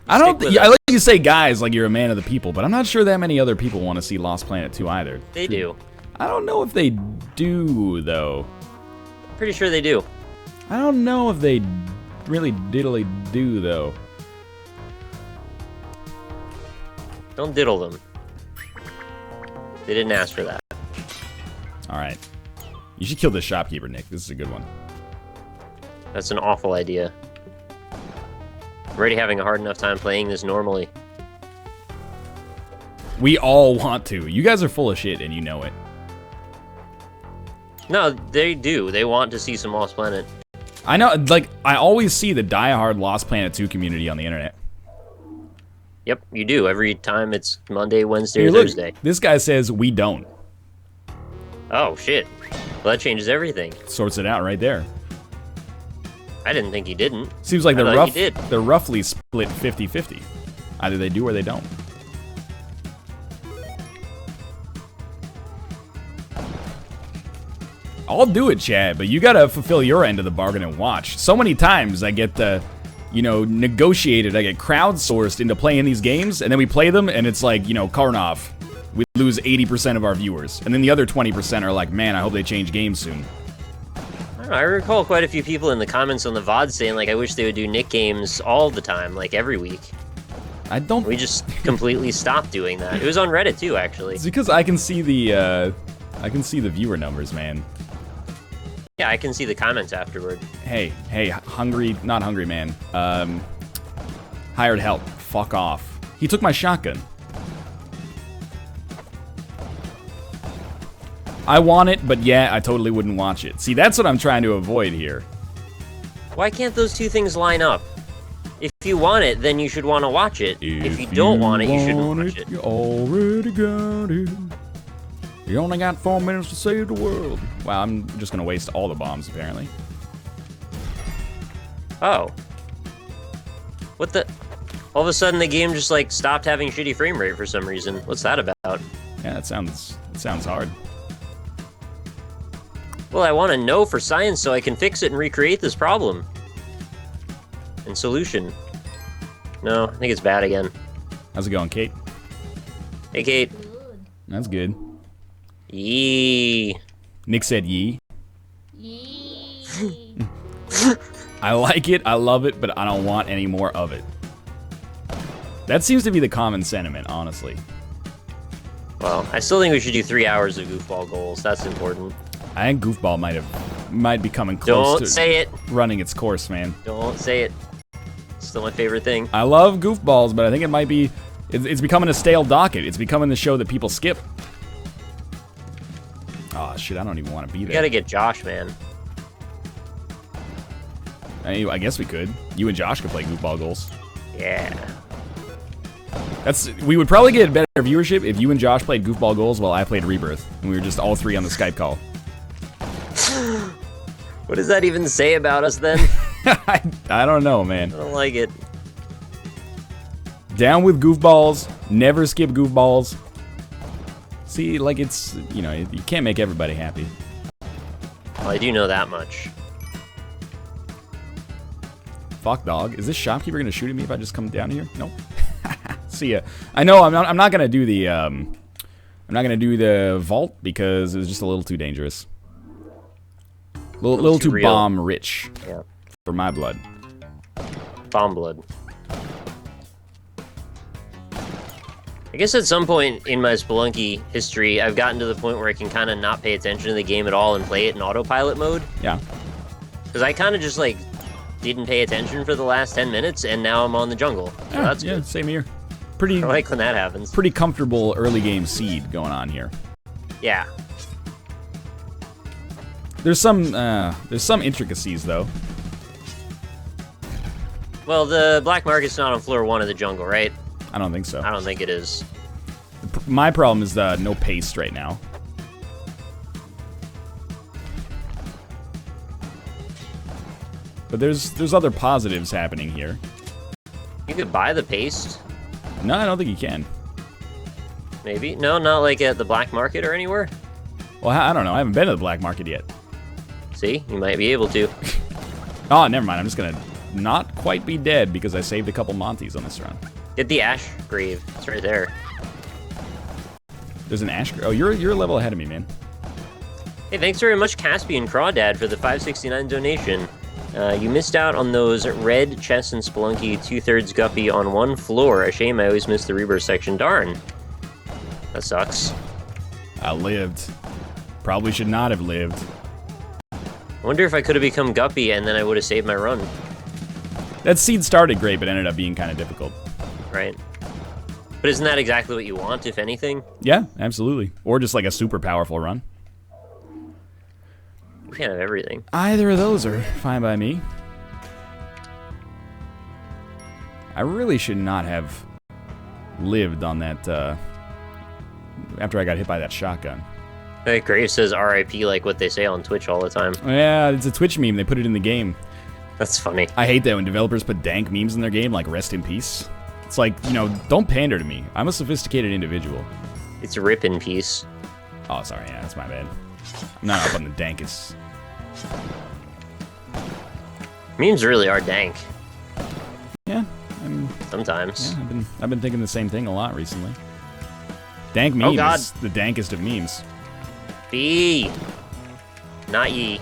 I like you say guys like you're a man of the people, but I'm not sure that many other people want to see Lost Planet 2 either. They do. I don't know if they do, though. Pretty sure they do. I don't know if they really diddly do, though. Don't diddle them. They didn't ask for that. Alright. You should kill this shopkeeper, Nick. This is a good one. That's an awful idea. I'm already having a hard enough time playing this normally. We all want to. You guys are full of shit, and you know it. No, they do. They want to see some Lost Planet. I know, like, I always see the die-hard Lost Planet 2 community on the internet. Yep, you do. Every time it's Monday, Wednesday, Here, or look, Thursday. This guy says we don't. Oh, shit. Well, that changes everything. Sorts it out right there. I didn't think he didn't. Seems like he did. they're roughly split 50-50. Either they do or they don't. I'll do it, Chad, but you gotta fulfill your end of the bargain and watch. So many times I get negotiated, I get crowdsourced into playing these games, and then we play them, and it's like, Karnov. We lose 80% of our viewers. And then the other 20% are like, man, I hope they change games soon. I don't know, I recall quite a few people in the comments on the VOD saying, like, I wish they would do Nick games all the time, like, every week. I don't... We just completely stopped doing that. It was on Reddit, too, actually. It's because I can see the viewer numbers, man. Yeah, I can see the comments afterward. Hey, not hungry man. Hired help. Fuck off. He took my shotgun. I want it, but yeah, I totally wouldn't watch it. See, that's what I'm trying to avoid here. Why can't those two things line up? If you want it, then you should want to watch it. If you don't want it, you shouldn't watch it. You already got it. You only got 4 minutes to save the world. Wow, I'm just gonna waste all the bombs, apparently. Oh. What the... All of a sudden the game just, like, stopped having shitty frame rate for some reason. What's that about? Yeah, that sounds hard. Well, I want to know for science so I can fix it and recreate this problem. And solution. No, I think it's bad again. How's it going, Kate? Hey, Kate. That's good. Yee. Nick said yee. Yee. I like it, I love it, but I don't want any more of it. That seems to be the common sentiment, honestly. Well, I still think we should do 3 hours of goofball goals. That's important. I think goofball might be coming close Don't say it. running its course, man. Don't say it. It's still my favorite thing. I love goofballs, but I think it might be... It's becoming a stale docket. It's becoming the show that people skip. Oh, shit, I don't even want to be there. You gotta get Josh, man. I guess we could. You and Josh could play goofball goals. Yeah. We would probably get better viewership if you and Josh played goofball goals while I played Rebirth, and we were just all three on the Skype call. What does that even say about us then? I don't know, man. I don't like it. Down with goofballs. Never skip goofballs. See, like it's, you know, you can't make everybody happy. Well, I do know that much. Fuck, dog. Is this shopkeeper gonna shoot at me if I just come down here? Nope. See ya. I know I'm not gonna do the vault because it was just a little too dangerous. A little too bomb rich. Yeah. For my blood. Bomb blood. I guess at some point in my Spelunky history, I've gotten to the point where I can kind of not pay attention to the game at all and play it in autopilot mode. Yeah. Because I kind of just, like, didn't pay attention for the last 10 minutes, and now I'm on the jungle. So that's good. Same here. Pretty, I like when that happens. Pretty comfortable early game seed going on here. Yeah. There's some intricacies, though. Well, the black market's not on floor 1 of the jungle, right? I don't think so. I don't think it is. My problem is no paste right now. But there's other positives happening here. You could buy the paste. No, I don't think you can. Maybe. No, not like at the black market or anywhere. Well, I don't know. I haven't been to the black market yet. See? You might be able to. Oh, never mind. I'm just gonna not quite be dead because I saved a couple Monties on this run. Get the ash grave. It's right there. There's an ash grave. Oh, you're a level ahead of me, man. Hey, thanks very much, Caspian Crawdad, for the 569 donation. You missed out on those red chests and Spelunky 2/3 guppy on one floor. A shame I always missed the Rebirth section. Darn. That sucks. I lived. Probably should not have lived. I wonder if I could have become guppy and then I would have saved my run. That seed started great, but ended up being kind of difficult. Right. But isn't that exactly what you want, if anything? Yeah, absolutely. Or just like a super powerful run. You can't have everything. Either of those are fine by me. I really should not have lived on that, after I got hit by that shotgun. Hey, Grave says RIP like what they say on Twitch all the time. Yeah, it's a Twitch meme. They put it in the game. That's funny. I hate that when developers put dank memes in their game, like rest in peace. It's like, you know, don't pander to me. I'm a sophisticated individual. It's rip in peace. Oh, sorry, yeah, that's my bad. I'm not up on the dankest. Memes really are dank. Yeah, sometimes. Yeah, I've been thinking the same thing a lot recently. Dank meme is the dankest of memes. B. Not ye.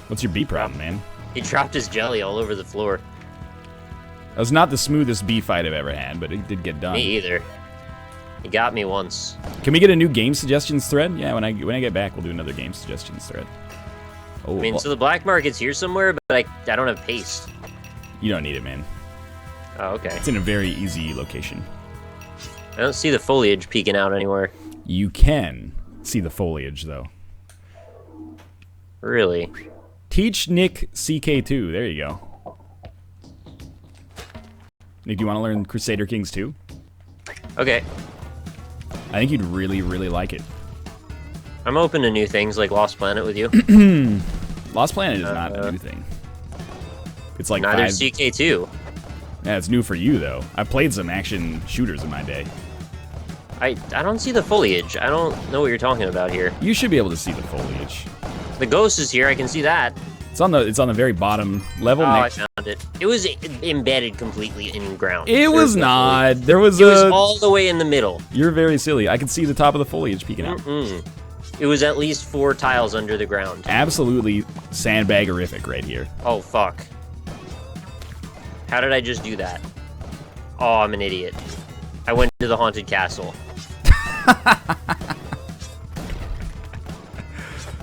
What's your B problem, man? He dropped his jelly all over the floor. That was not the smoothest B fight I've ever had, but it did get done. Me either. He got me once. Can we get a new game suggestions thread? Yeah, when I get back, we'll do another game suggestions thread. Oh, I mean, so the black market's here somewhere, but I don't have paste. You don't need it, man. Oh, okay. It's in a very easy location. I don't see the foliage peeking out anywhere. You can see the foliage, though. Really? Teach Nick CK2. There you go. Nick, do you want to learn Crusader Kings 2? Okay. I think you'd really, really like it. I'm open to new things like Lost Planet with you. Lost Planet is not a new thing. It's like neither is CK2. Yeah, it's new for you, though. I played some action shooters in my day. I don't see the foliage. I don't know what you're talking about here. You should be able to see the foliage. The ghost is here. I can see that. It's on the very bottom level. Oh, I found it. It was embedded completely in ground. It was not. There was It was all the way in the middle. You're very silly. I could see the top of the foliage peeking out. It was at least 4 tiles under the ground. Absolutely sandbaggerific right here. Oh, fuck. How did I just do that? Oh, I'm an idiot. I went to the haunted castle.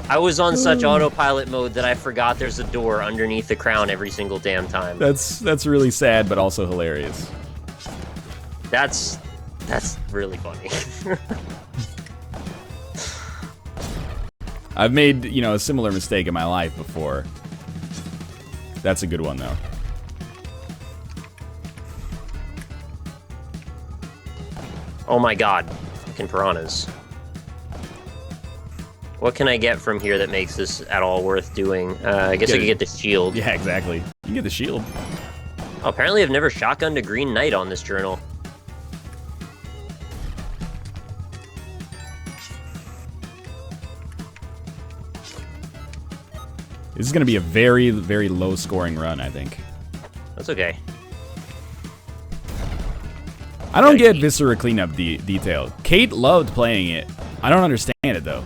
I was on such autopilot mode that I forgot there's a door underneath the crown every single damn time. That's really sad, but also hilarious. That's really funny. I've made, you know, a similar mistake in my life before. That's a good one, though. Oh my god. Fucking piranhas. What can I get from here that makes this at all worth doing? I guess I could get the shield. Yeah, exactly. You can get the shield. Oh, apparently I've never shotgunned a Green Knight on this journal. This is going to be a very, very low scoring run, I think. That's okay. I don't get Viscera cleanup detail. Kate loved playing it. I don't understand it, though.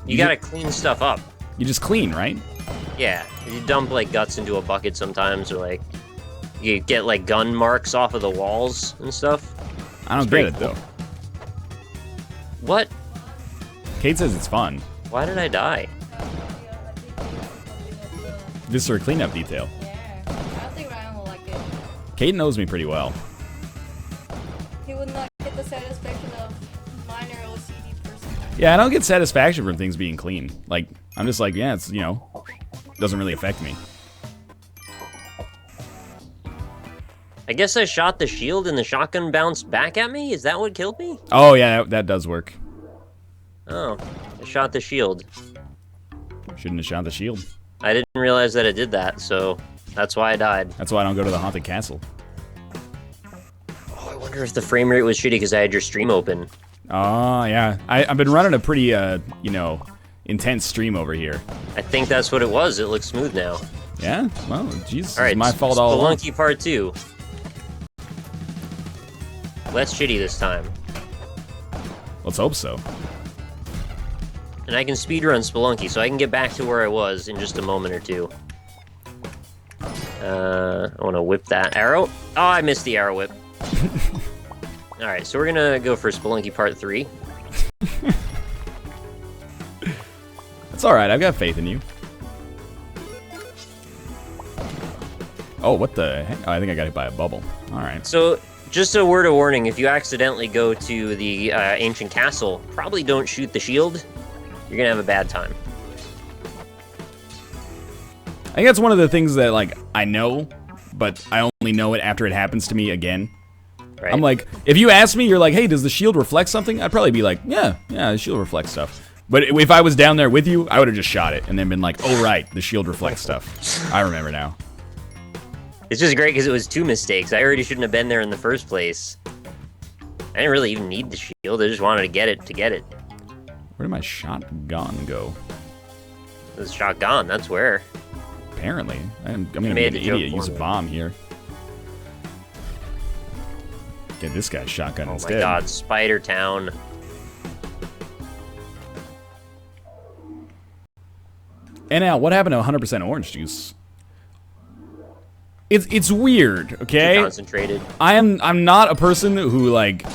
You gotta clean stuff up. You just clean, right? Yeah. You dump, like, guts into a bucket sometimes, or, like, you get, like, gun marks off of the walls and stuff. I don't get it, though. What? Kate says it's fun. Why did I die? Viscera cleanup detail. Yeah, I don't think Ryan will like it. Kate knows me pretty well. He would not get the satisfaction of minor OCD person. Yeah, I don't get satisfaction from things being clean. Like, I'm just like, yeah, it's, you know, doesn't really affect me. I guess I shot the shield and the shotgun bounced back at me? Is that what killed me? Oh, yeah, that does work. Oh, I shot the shield. Shouldn't have shot the shield. I didn't realize that it did that, so that's why I died. That's why I don't go to the haunted castle. Oh, I wonder if the frame rate was shitty because I had your stream open. Oh, yeah. I've been running a pretty, you know, intense stream over here. I think that's what it was. It looks smooth now. Yeah? Well, jeez, All right, it's my fault all along. Spelunky Part 2. Less shitty this time. Let's hope so. And I can speedrun Spelunky, so I can get back to where I was in just a moment or two. I want to whip that arrow. Oh, I missed the arrow whip. Alright, so we're gonna go for Spelunky Part 3. That's alright, I've got faith in you. Oh, what the heck? Oh, I think I got hit by a bubble. Alright. So, just a word of warning, if you accidentally go to the ancient castle, probably don't shoot the shield. You're gonna have a bad time. I think that's one of the things that, like, I know, but I only know it after it happens to me again. Right. I'm like, if you ask me, you're like, hey, does the shield reflect something? I'd probably be like, yeah, the shield reflects stuff. But if I was down there with you, I would have just shot it and then been like, oh, right, the shield reflects stuff. I remember now. It's just great because it was 2 mistakes. I already shouldn't have been there in the first place. I didn't really even need the shield. I just wanted to get it. Where did my shotgun go? This shotgun, that's where. Apparently. I'm gonna be made an the joke idiot. for Use a me. bomb here. Get this guy's shotgun Oh instead. my god, Spider Town. And now, what happened to 100% orange juice? It's weird, okay? Too concentrated. I'm not a person who, like,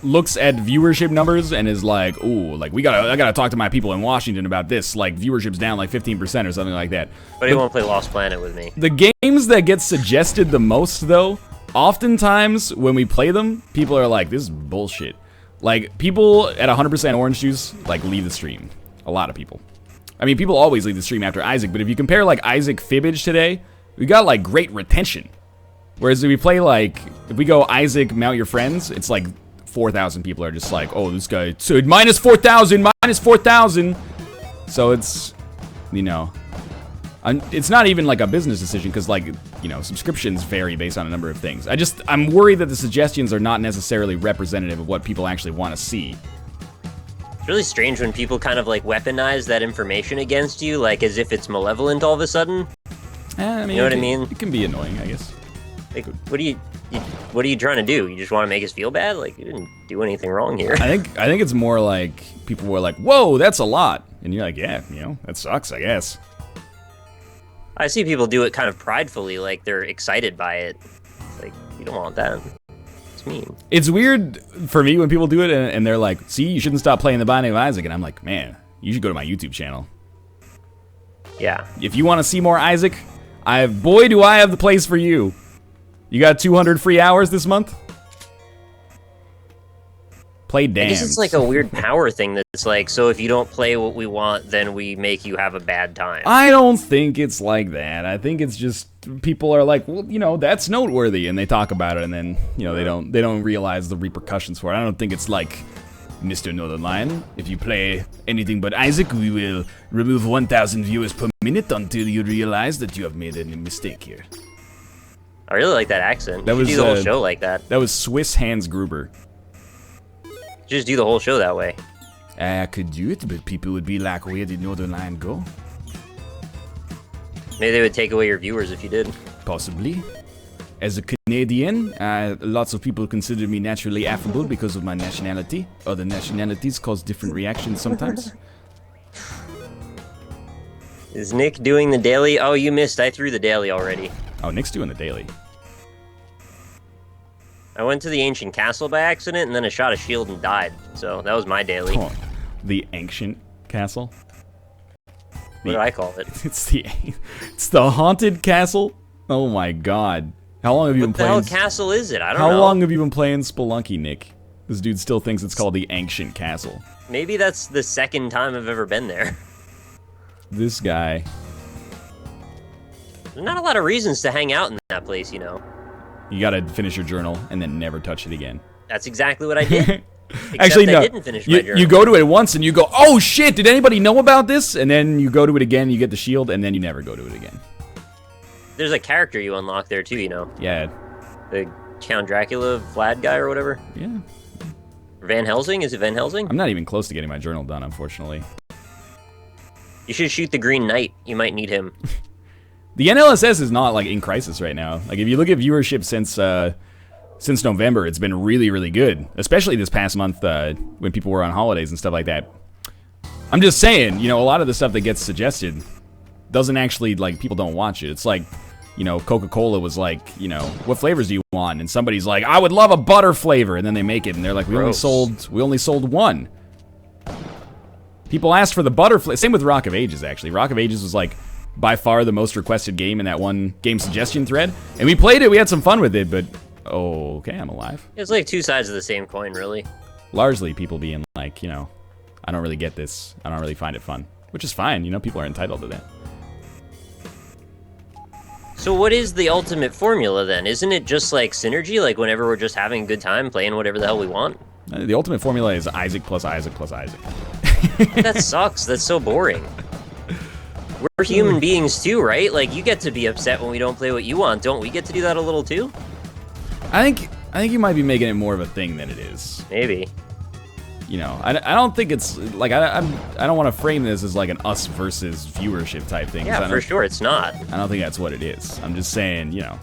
looks at viewership numbers and is like, ooh, like, I gotta talk to my people in Washington about this, like, viewership's down like 15% or something like that. But he won't play Lost Planet with me. The games that get suggested the most, though, oftentimes when we play them, people are like, this is bullshit. Like, people at 100% orange juice, like, leave the stream. A lot of people. I mean, people always leave the stream after Isaac, but if you compare, like, Isaac Fibbage today, we got, like, great retention. Whereas if we play, like, if we go Isaac Mount Your Friends, it's like 4,000 people are just like, oh, this guy, so minus 4,000, minus 4,000. So it's, you know, it's not even like a business decision because, like, you know, subscriptions vary based on a number of things. I'm worried that the suggestions are not necessarily representative of what people actually want to see. It's really strange when people kind of like weaponize that information against you, like as if it's malevolent all of a sudden. I mean, You know what I mean? It can be annoying, I guess. Like, what are you trying to do? You just want to make us feel bad? Like, you didn't do anything wrong here. I think it's more like people were like, whoa, that's a lot. And you're like, yeah, you know, that sucks, I guess. I see people do it kind of pridefully, like they're excited by it. Like, you don't want that. It's mean. It's weird for me when people do it and they're like, see, you shouldn't stop playing The Binding of Isaac. And I'm like, man, you should go to my YouTube channel. Yeah. If you want to see more Isaac, boy, do I have the place for you. You got 200 free hours this month? Play Damned. I guess it's like a weird power thing that's like, so if you don't play what we want, then we make you have a bad time. I don't think it's like that. I think it's just people are like, well, you know, that's noteworthy, and they talk about it, and then, you know, they don't realize the repercussions for it. I don't think it's like, Mr. Northern Lion, if you play anything but Isaac, we will remove 1,000 viewers per minute until you realize that you have made a mistake here. I really like that accent. That You was should do the whole show like that. That was Swiss Hans Gruber. Just do the whole show that way. I could do it, but people would be like, where did Northern Lion go? Maybe they would take away your viewers if you did. Possibly. As a Canadian, lots of people consider me naturally affable because of my nationality. Other nationalities cause different reactions sometimes. Is Nick doing the daily? Oh, you missed. I threw the daily already. Oh, Nick's doing the daily. I went to the ancient castle by accident, and then I shot a shield and died. So that was my daily. Oh, the ancient castle? What do I call it? It's the haunted castle? Oh my god. How long have you been playing? What the hell castle is it? I don't know. How long have you been playing Spelunky, Nick? This dude still thinks it's called the ancient castle. Maybe that's the second time I've ever been there. This guy. There's not a lot of reasons to hang out in that place, you know. You gotta finish your journal and then never touch it again. That's exactly what I did. Actually, no. I didn't finish my journal. You go to it once and you go, oh shit, did anybody know about this? And then you go to it again, you get the shield, and then you never go to it again. There's a character you unlock there too, you know. Yeah. The Count Dracula Vlad guy or whatever. Yeah. Van Helsing? Is it Van Helsing? I'm not even close to getting my journal done, unfortunately. You should shoot the Green Knight. You might need him. The NLSS is not, like, in crisis right now. Like, if you look at viewership since November, it's been really, really good. Especially this past month when people were on holidays and stuff like that. I'm just saying, you know, a lot of the stuff that gets suggested doesn't actually, like, people don't watch it. It's like, you know, Coca-Cola was like, you know, what flavors do you want? And somebody's like, I would love a butter flavor. And then they make it, and they're like, we only sold one. People asked for the butter flavor. Same with Rock of Ages, actually. Rock of Ages was, like, by far the most requested game in that one game suggestion thread. And we played it, we had some fun with it, but, oh, okay, I'm alive. It's like two sides of the same coin, really. Largely people being like, you know, I don't really get this. I don't really find it fun. Which is fine, you know, people are entitled to that. So what is the ultimate formula then? Isn't it just like synergy? Like whenever we're just having a good time playing whatever the hell we want? The ultimate formula is Isaac plus Isaac plus Isaac. That sucks. That's so boring. We're human beings too, right? Like you get to be upset when we don't play what you want. Don't we get to do that a little too? I think you might be making it more of a thing than it is. Maybe. You know, I don't think it's like I don't want to frame this as like an us versus viewership type thing. Yeah, for sure, it's not. I don't think that's what it is. I'm just saying, you know,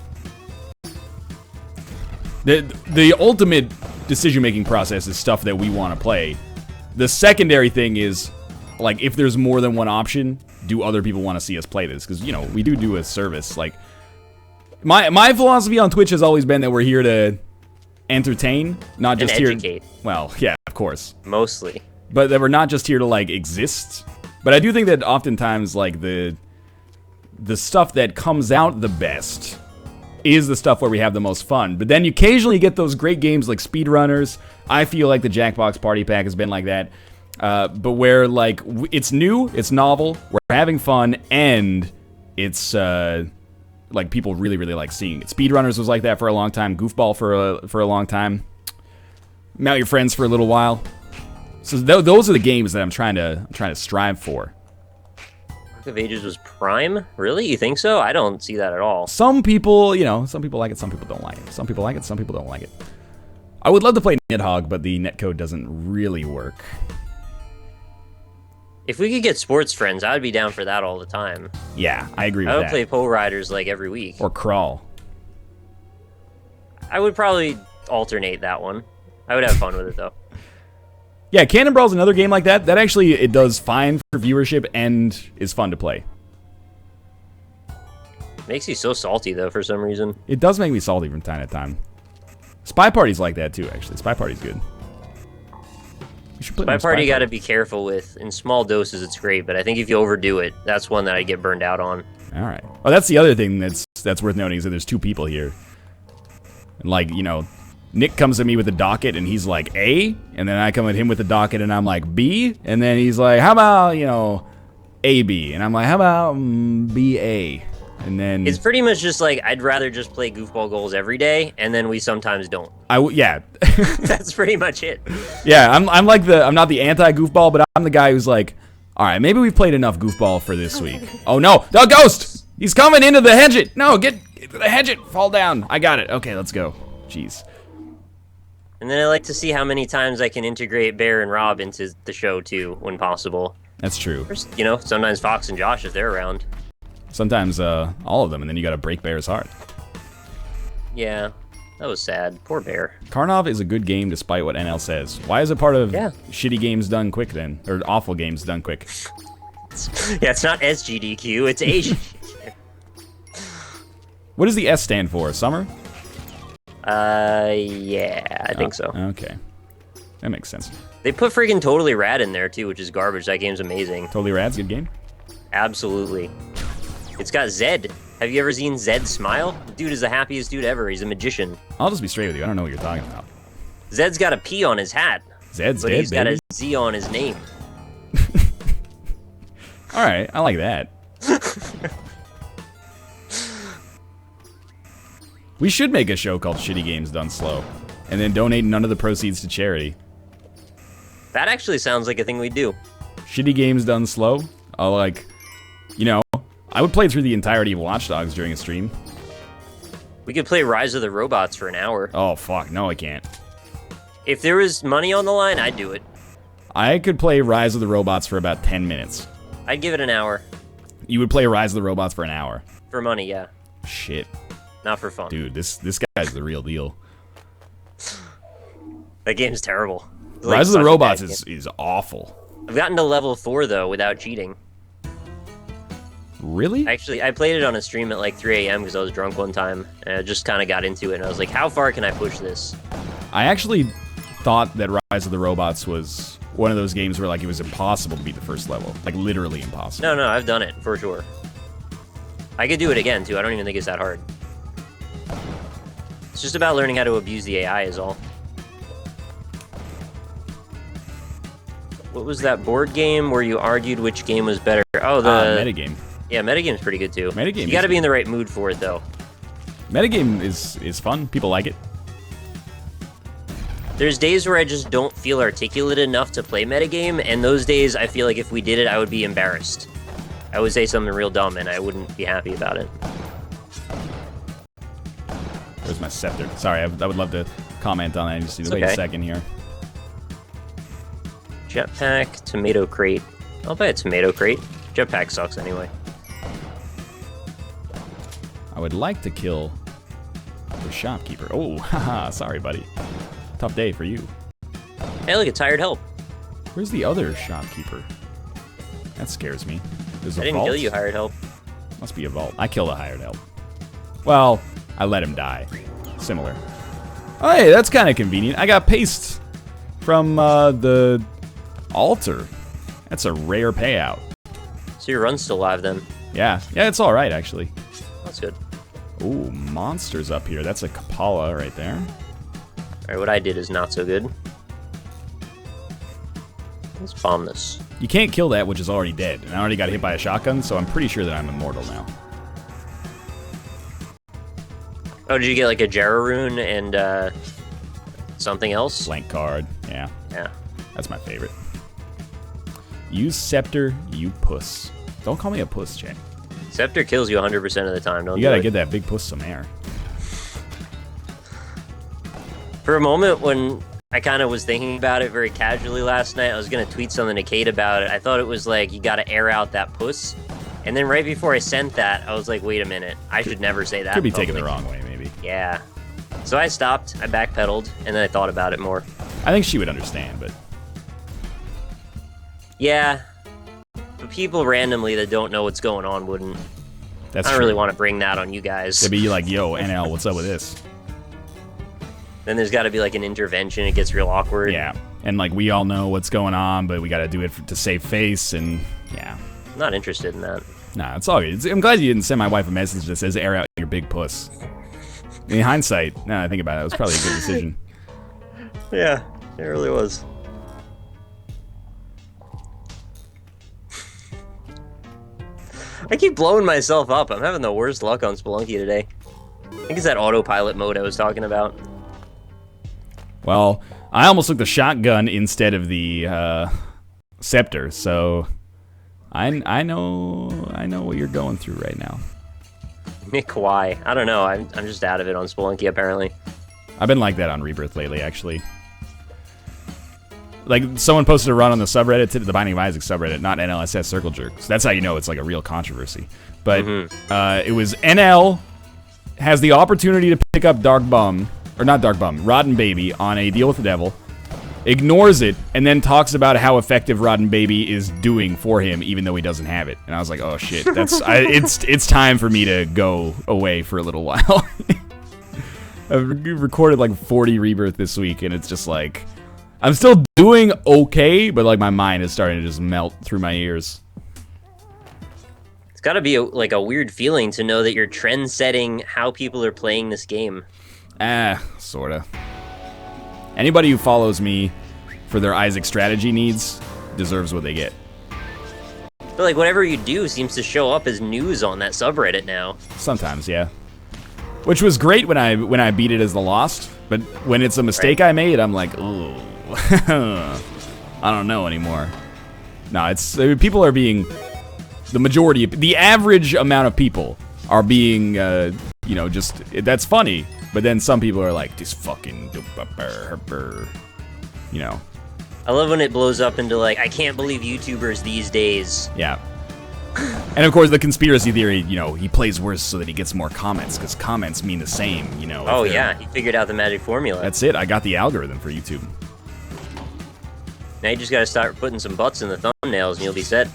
the ultimate decision-making process is stuff that we want to play. The secondary thing is, like, if there's more than one option, do other people want to see us play this? Because, you know, we do a service. Like, my philosophy on Twitch has always been that we're here to entertain, not just and educate. Well, yeah, of course. Mostly. But that we're not just here to, like, exist. But I do think that oftentimes, like, the stuff that comes out the best is the stuff where we have the most fun. But then you occasionally get those great games like Speedrunners. I feel like the Jackbox Party Pack has been like that. But where, like, it's new, it's novel, we're having fun, and it's, like, people really, really like seeing it. Speedrunners was like that for a long time. Goofball for a long time. Mount Your Friends for a little while. So those are the games that I'm trying to strive for. Rock of Ages was Prime? Really? You think so? I don't see that at all. Some people, you know, some people like it, some people don't like it. Some people like it, some people don't like it. I would love to play Nidhogg, but the netcode doesn't really work. If we could get sports friends, I would be down for that all the time. Yeah, I agree with that. I would play Pole Riders like every week. Or Crawl. I would probably alternate that one. I would have fun with it though. Yeah, Cannonball's another game like that. That actually, it does fine for viewership and is fun to play. Makes you so salty though for some reason. It does make me salty from time to time. Spy Party's like that too, actually. Spy Party's good. We should put Spy Party you got to be careful with. In small doses, it's great, but I think if you overdo it, that's one that I get burned out on. All right. Oh, that's the other thing that's worth noting is that there's 2 people here. And like, you know, Nick comes at me with the docket and he's like A, and then I come at him with the docket and I'm like B, and then he's like, how about, you know, AB, and I'm like, how about BA, and then it's pretty much just like I'd rather just play goofball goals every day, and then we sometimes don't. Yeah. That's pretty much it. Yeah, I'm not the anti-goofball, but I'm the guy who's like, all right, maybe we've played enough goofball for this week. Oh no, the ghost! He's coming into the hedge it. No, get the hedge it. Fall down. I got it. Okay, let's go. Jeez. And then I like to see how many times I can integrate Bear and Rob into the show too, when possible. That's true. You know, sometimes Fox and Josh if they're around. Sometimes all of them, and then you gotta break Bear's heart. Yeah, that was sad. Poor Bear. Karnov is a good game despite what NL says. Why is it part of shitty games done quick then? Or awful games done quick? Yeah, it's not SGDQ, it's AGDQ. What does the S stand for? Summer? Yeah, I think so. Okay. That makes sense. They put freaking Totally Rad in there too, which is garbage. That game's amazing. Totally Rad's a good game? Absolutely. It's got Zed. Have you ever seen Zed smile? The dude is the happiest dude ever. He's a magician. I'll just be straight with you. I don't know what you're talking about. Zed's got a P on his hat. Zed's but dead, he's got baby. a Z on his name. All right, I like that. We should make a show called Shitty Games Done Slow, and then donate none of the proceeds to charity. That actually sounds like a thing we do. Shitty Games Done Slow? Like, you know, I would play through the entirety of Watch Dogs during a stream. We could play Rise of the Robots for an hour. Oh, fuck. No, I can't. If there was money on the line, I'd do it. I could play Rise of the Robots for about 10 minutes. I'd give it an hour. You would play Rise of the Robots for an hour? For money, yeah. Shit. Not for fun. Dude, this guy's the real deal. That game's terrible. It's Rise of the Robots is awful. I've gotten to level 4, though, without cheating. Really? Actually, I played it on a stream at like 3 a.m. because I was drunk one time, and I just kind of got into it, and I was like, how far can I push this? I actually thought that Rise of the Robots was one of those games where like it was impossible to beat the first level. Like, literally impossible. No, I've done it, for sure. I could do it again, too. I don't even think it's that hard. It's just about learning how to abuse the AI is all. What was that board game where you argued which game was better? Oh, the... Metagame. Yeah, Metagame's pretty good, too. Metagame. You gotta be in the right mood for it, though. Metagame is fun. People like it. There's days where I just don't feel articulate enough to play metagame, and those days I feel like if we did it, I would be embarrassed. I would say something real dumb, and I wouldn't be happy about it. Where's my scepter? Sorry, I would love to comment on that. I just need to wait a second here. Jetpack, tomato crate. I'll buy a tomato crate. Jetpack sucks anyway. I would like to kill the shopkeeper. Oh, haha, sorry, buddy. Tough day for you. Hey, look, it's hired help. Where's the other shopkeeper? That scares me. There's a I didn't vault? kill you, hired help. Must be a vault. I killed a hired help. Well, I let him die. Similar. Oh, hey, that's kind of convenient. I got paste from the altar. That's a rare payout. So your run's still live then? Yeah, it's all right, actually. That's good. Ooh, monsters up here. That's a Kapala right there. Alright, what I did is not so good. Let's bomb this. You can't kill that which is already dead. And I already got hit by a shotgun, so I'm pretty sure that I'm immortal now. Oh, did you get like a Jera rune and something else? Blank card, yeah. Yeah. That's my favorite. Use scepter, you puss. Don't call me a puss, Jay. Scepter kills you 100% of the time, don't you gotta give that big puss some air. For a moment when I kind of was thinking about it very casually last night, I was gonna tweet something to Kate about it. I thought it was like, you gotta air out that puss. And then right before I sent that, I was like, wait a minute, I should never say that. Could be taken the wrong way, maybe. Yeah. So I stopped, I backpedaled, and then I thought about it more. I think she would understand, but... Yeah. But people randomly that don't know what's going on wouldn't. That's I don't true. really want to bring that on you guys. They'd be like, yo, NL, what's up with this? Then there's got to be like an intervention. It gets real awkward. Yeah, and like we all know what's going on, but we got to do it to save face, and yeah. I'm not interested in that. Nah, it's all good. I'm glad you didn't send my wife a message that says air out your big puss. In hindsight, now that I think about it, it was probably a good decision. Yeah, it really was. I keep blowing myself up. I'm having the worst luck on Spelunky today. I think it's that autopilot mode I was talking about. Well, I almost took the shotgun instead of the scepter, so I know what you're going through right now. Nick, why? I don't know. I'm just out of it on Spelunky, apparently. I've been like that on Rebirth lately, actually. Like, someone posted a run on the subreddit, the Binding of Isaac subreddit, not NLSS Circle Jerk. So that's how you know it's like a real controversy. But it was NL has the opportunity to pick up Rotten Baby on a Deal with the Devil, ignores it, and then talks about how effective Rotten Baby is doing for him, even though he doesn't have it. And I was like, oh shit, it's time for me to go away for a little while. I've recorded like 40 Rebirth this week, and it's just like, I'm still doing okay, but like my mind is starting to just melt through my ears. It's got to be like a weird feeling to know that you're trend setting how people are playing this game. Sorta. Anybody who follows me for their Isaac strategy needs deserves what they get. But like whatever you do seems to show up as news on that subreddit now. Sometimes, yeah. Which was great when I beat it as the Lost, but when it's a mistake I made, I'm like, ooh. I don't know anymore. No, people are being, the average amount of people are being, just, that's funny. But then some people are like, this fucking, I love when it blows up into like, I can't believe YouTubers these days. Yeah. And of course, the conspiracy theory, he plays worse so that he gets more comments, because comments mean the same, Oh yeah, he figured out the magic formula. That's it. I got the algorithm for YouTube. Now you just gotta start putting some butts in the thumbnails and you'll be set.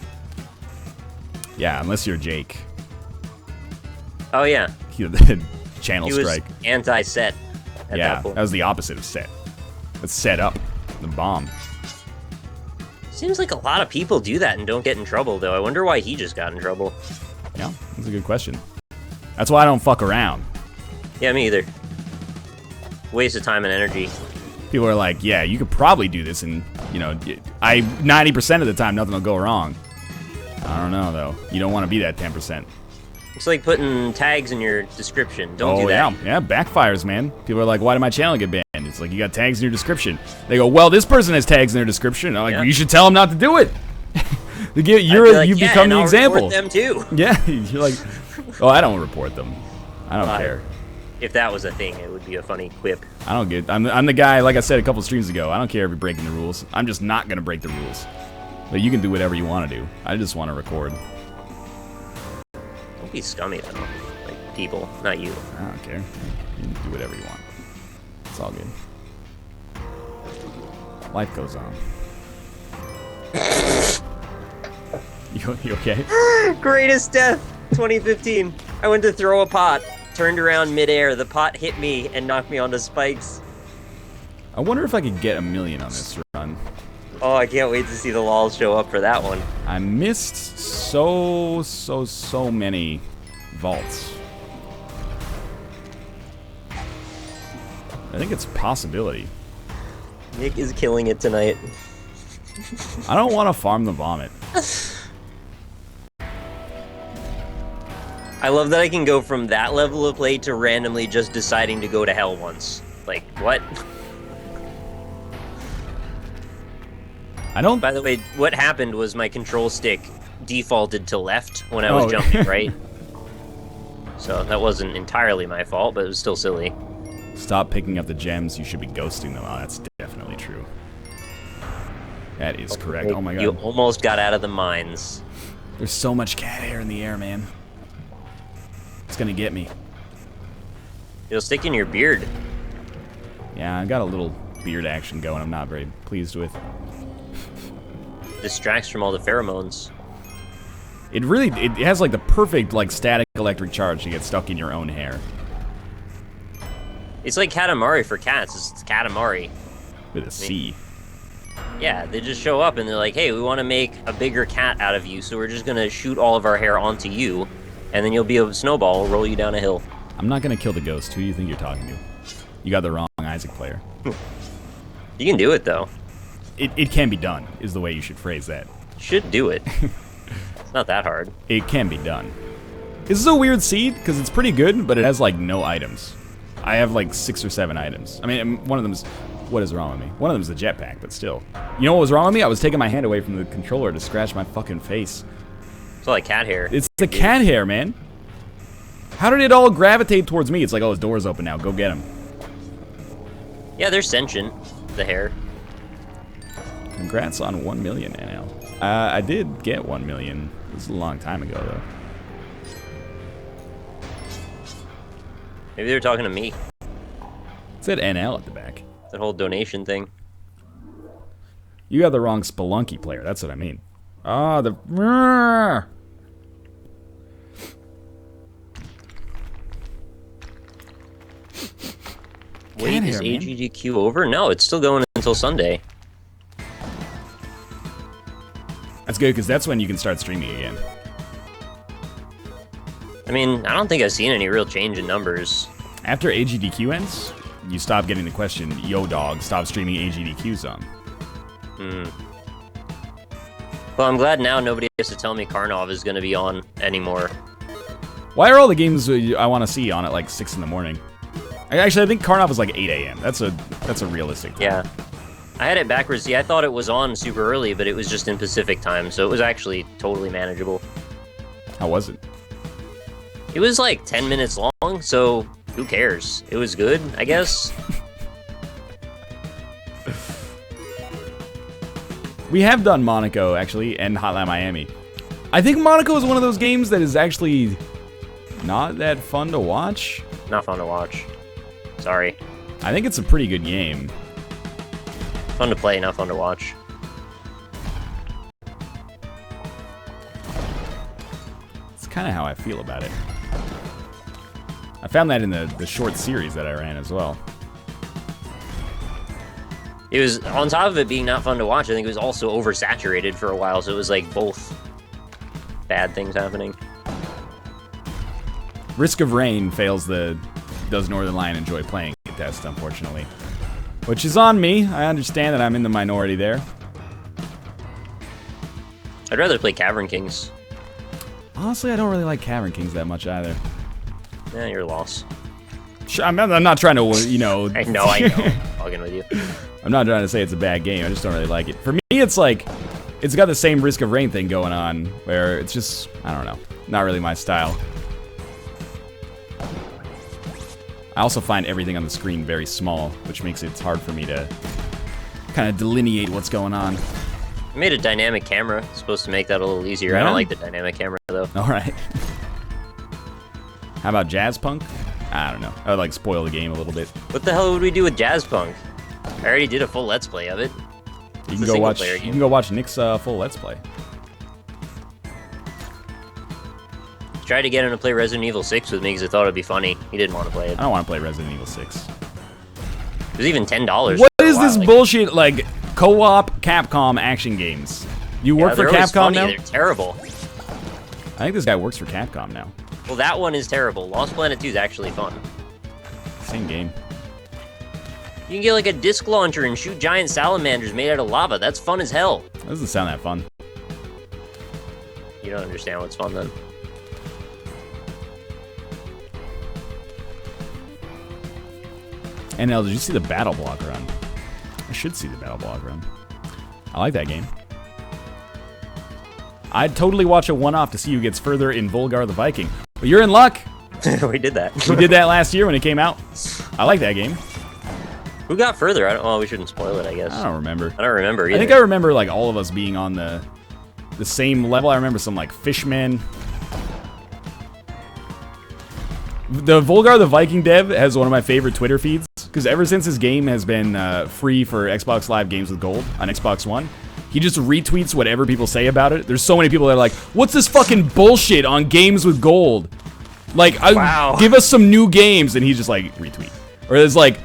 Yeah, unless you're Jake. Oh yeah. Channel he was strike. Anti-set at that point. That was the opposite of set. Let's set up the bomb. Seems like a lot of people do that and don't get in trouble, though. I wonder why he just got in trouble. Yeah, that's a good question. That's why I don't fuck around. Yeah, me either. Waste of time and energy. People are like, yeah, you could probably do this, and, 90% of the time, nothing will go wrong. I don't know, though. You don't want to be that 10%. It's like putting tags in your description. Don't do that. Yeah, backfires, man. People are like, why did my channel get banned? It's like, you got tags in your description. They go, well, this person has tags in their description. I'm like, well, you should tell them not to do it. You've become the example. Report them too. Yeah, you're like, oh, I don't report them. I don't care. If that was a thing, it would be a funny quip. I don't get. I'm the guy, like I said a couple streams ago. I don't care if you're breaking the rules. I'm just not gonna break the rules. But you can do whatever you want to do. I just want to record. Don't be scummy though. Like people, not you. I don't care. You can do whatever you want. It's all good. Life goes on. You okay? Greatest death, 2015. I went to throw a pot, turned around midair, the pot hit me and knocked me onto spikes. I wonder if I could get 1 million on this run. Oh, I can't wait to see the lols show up for that one. I missed so many vaults. I think it's a possibility. Nick is killing it tonight. I don't want to farm the vomit. I love that I can go from that level of play to randomly just deciding to go to hell once. Like, what? I don't... By the way, what happened was my control stick defaulted to left when I was jumping right. So that wasn't entirely my fault, but it was still silly. Stop picking up the gems. You should be ghosting them. Oh, that's definitely true. That is correct. Oh my god. You almost got out of the mines. There's so much cat hair in the air, man. It's gonna get me. It'll stick in your beard. Yeah, I got a little beard action going I'm not very pleased with. Distracts from all the pheromones. It has like the perfect like static electric charge to get stuck in your own hair. It's like Katamari for cats. It's Katamari. With a C. Yeah, they just show up and they're like, hey, we want to make a bigger cat out of you, so we're just going to shoot all of our hair onto you, and then you'll be a snowball, roll you down a hill. I'm not going to kill the ghost. Who do you think you're talking to? You got the wrong Isaac player. You can do it, though. It can be done, is the way you should phrase that. You should do it. It's not that hard. It can be done. This is a weird seed, because it's pretty good, but it has, like, no items. I have, like, 6 or 7 items. I mean, one of them's... What is wrong with me? One of them's the jetpack, but still. You know what was wrong with me? I was taking my hand away from the controller to scratch my fucking face. It's all like cat hair. It's the cat hair, man. How did it all gravitate towards me? It's like, oh, his door's open now. Go get him. Yeah, they're sentient, the hair. Congrats on 1 million, NL. I did get 1 million. This was a long time ago, though. Maybe they were talking to me. It said NL at the back. That whole donation thing. You got the wrong Spelunky player. That's what I mean. Ah, the... Wait, is AGDQ over? No, it's still going until Sunday. That's good, because that's when you can start streaming again. I mean, I don't think I've seen any real change in numbers. After AGDQ ends, you stop getting the question, yo dog, stop streaming AGDQs on. Well, I'm glad now nobody has to tell me Karnov is going to be on anymore. Why are all the games I want to see on at like 6 in the morning? Actually, I think Karnov is like 8 a.m. That's a realistic time. Yeah. I had it backwards. See, I thought it was on super early, but it was just in Pacific time, so it was actually totally manageable. How was it? It was like 10 minutes long, so who cares? It was good, I guess. We have done Monaco, actually, and Hotline Miami. I think Monaco is one of those games that is actually not that fun to watch. Not fun to watch. Sorry. I think it's a pretty good game. Fun to play, not fun to watch. It's kind of how I feel about it. I found that in the short series that I ran as well. It was, on top of it being not fun to watch, I think it was also oversaturated for a while, so it was like both bad things happening. Risk of Rain fails the does Northern Lion enjoy playing it test, unfortunately. Which is on me. I understand that I'm in the minority there. I'd rather play Cavern Kings. Honestly, I don't really like Cavern Kings that much either. Yeah, you're a loss. Sure, I'm not trying to, you know... I know. Talking with you. I'm not trying to say it's a bad game. I just don't really like it. For me, it's like... It's got the same Risk of Rain thing going on, where it's just... I don't know. Not really my style. I also find everything on the screen very small, which makes it hard for me to kind of delineate what's going on. I made a dynamic camera. It's supposed to make that a little easier. Yeah? I don't like the dynamic camera, though. Alright. How about Jazz Punk? I don't know. I would like spoil the game a little bit. What the hell would we do with Jazz Punk? I already did a full Let's Play of it. You can go watch Nick's full Let's Play. Tried to get him to play Resident Evil 6 with me because I thought it'd be funny. He didn't want to play it. I don't want to play Resident Evil 6. It was even $10. What is this bullshit, like, co-op Capcom action games? You work for Capcom now? They're terrible. I think this guy works for Capcom now. Well, that one is terrible. Lost Planet 2 is actually fun. Same game. You can get like a disc launcher and shoot giant salamanders made out of lava. That's fun as hell. That doesn't sound that fun. You don't understand what's fun then. NL, did you see the Battle Block run? I should see the Battle Block run. I like that game. I'd totally watch a one-off to see who gets further in Volgar the Viking. But you're in luck. We did that. We did that last year when it came out. I like that game. Who got further? Well, we shouldn't spoil it, I guess. I don't remember. I don't remember either. I think I remember like all of us being on the same level. I remember some like Fishmen. The Volgar the Viking dev has one of my favorite Twitter feeds because ever since his game has been free for Xbox Live Games with Gold on Xbox One, he just retweets whatever people say about it. There's so many people that are like, what's this fucking bullshit on games with gold? Like, Wow. give us some new games, and he's just like, retweet. Or it's like,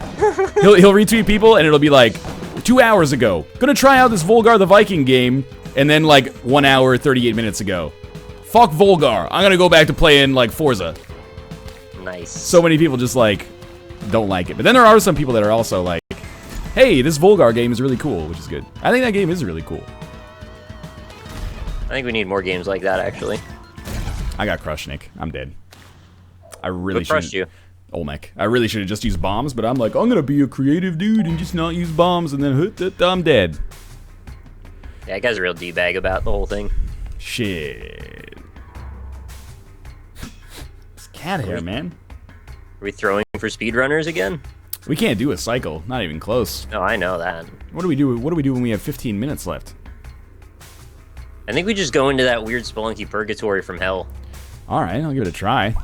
he'll retweet people, and it'll be like, 2 hours ago, gonna try out this Volgar the Viking game, and then like 1 hour, 38 minutes ago, fuck Volgar, I'm gonna go back to playing like Forza. Nice. So many people just like, don't like it. But then there are some people that are also like, hey, this Volgar game is really cool, which is good. I think that game is really cool. I think we need more games like that, actually. I got crushed, Nick. I'm dead. I really What crushed you? Olmec. I really should have just used bombs, but I'm like, I'm gonna be a creative dude and just not use bombs, and then I'm dead. Yeah, that guy's a real D-bag about the whole thing. Shit. It's cat hair, man. Are we throwing for speedrunners again? We can't do a cycle. Not even close. No, I know that. What do we do? What do we do when we have 15 minutes left? I think we just go into that weird Spelunky purgatory from hell. All right, I'll give it a try.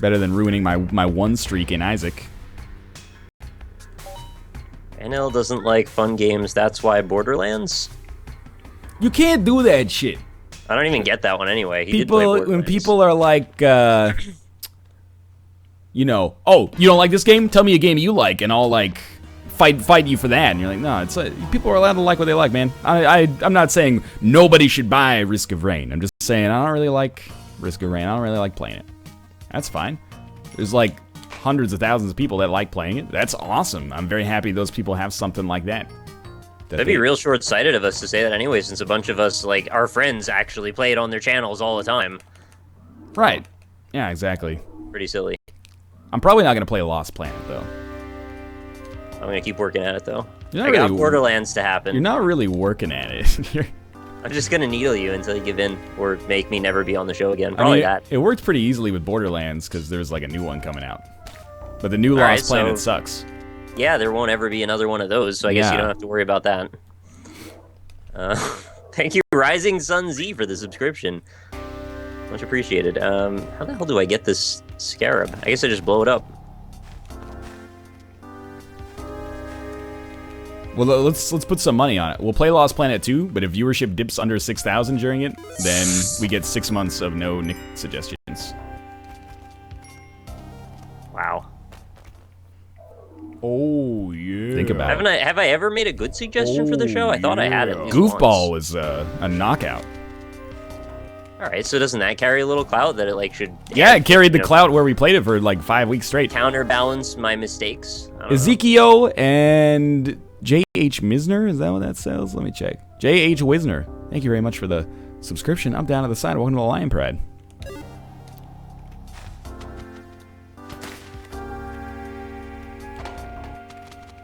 Better than ruining my one streak in Isaac. NL doesn't like fun games, that's why Borderlands? You can't do that shit. I don't even get that one anyway. He did People, play when Borderlands. people are like, you know, oh, you don't like this game? Tell me a game you like, and I'll like fight you for that. And you're like, no, it's people are allowed to like what they like, man. I'm not saying nobody should buy Risk of Rain. I'm just saying I don't really like Risk of Rain. I don't really like playing it. That's fine. There's like hundreds of thousands of people that like playing it. That's awesome. I'm very happy those people have something like that. That'd be real short-sighted of us to say that anyway, since a bunch of us, like, our friends actually play it on their channels all the time. Right. Yeah, exactly. Pretty silly. I'm probably not going to play Lost Planet, though. I'm gonna keep working at it, though. You're I not got really- Borderlands to happen. You're not really working at it. I'm just gonna needle you until you give in, or make me never be on the show again. I Probably mean, that. it worked pretty easily with Borderlands, because there's like a new one coming out. But the new Lost Alright, Planet so- sucks. Yeah, there won't ever be another one of those, so I guess you Yeah. don't have to worry about that. Thank you, Rising Sun Z, for the subscription. Much appreciated. How the hell do I get this scarab? I guess I just blow it up. Well, let's put some money on it. We'll play Lost Planet 2, but if viewership dips under 6,000 during it, then we get 6 months of no Nick suggestions. Wow. Oh, yeah. Think about it. Have I ever made a good suggestion for the show? I thought I had it. Goofball was a knockout. All right, so doesn't that carry a little clout that it like should? Yeah, it carried the you know, clout where we played it for like 5 weeks straight. counterbalance my mistakes. I don't know. Ezekiel and J.H. Misner, is that what that says? Let me check. J.H. Wisner, thank you very much for the subscription. I'm down to the side. Welcome to the Lion Pride.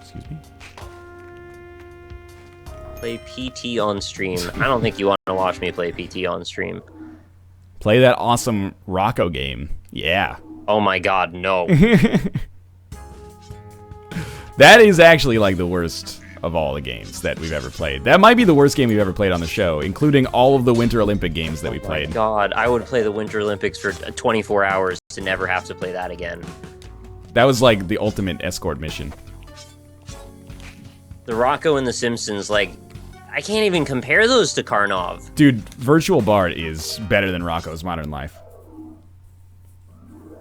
Excuse me. Play PT on stream. I don't think you want to watch me play PT on stream. Play that awesome Rocco game. Yeah. Oh my god, no. That is actually like the worst of all the games that we've ever played. That might be the worst game we've ever played on the show, including all of the Winter Olympic games that we played. God, I would play the Winter Olympics for 24 hours to never have to play that again. That was like the ultimate escort mission. The Rocco and the Simpsons, like, I can't even compare those to Karnov. Dude, Virtual Bard is better than Rocco's Modern Life.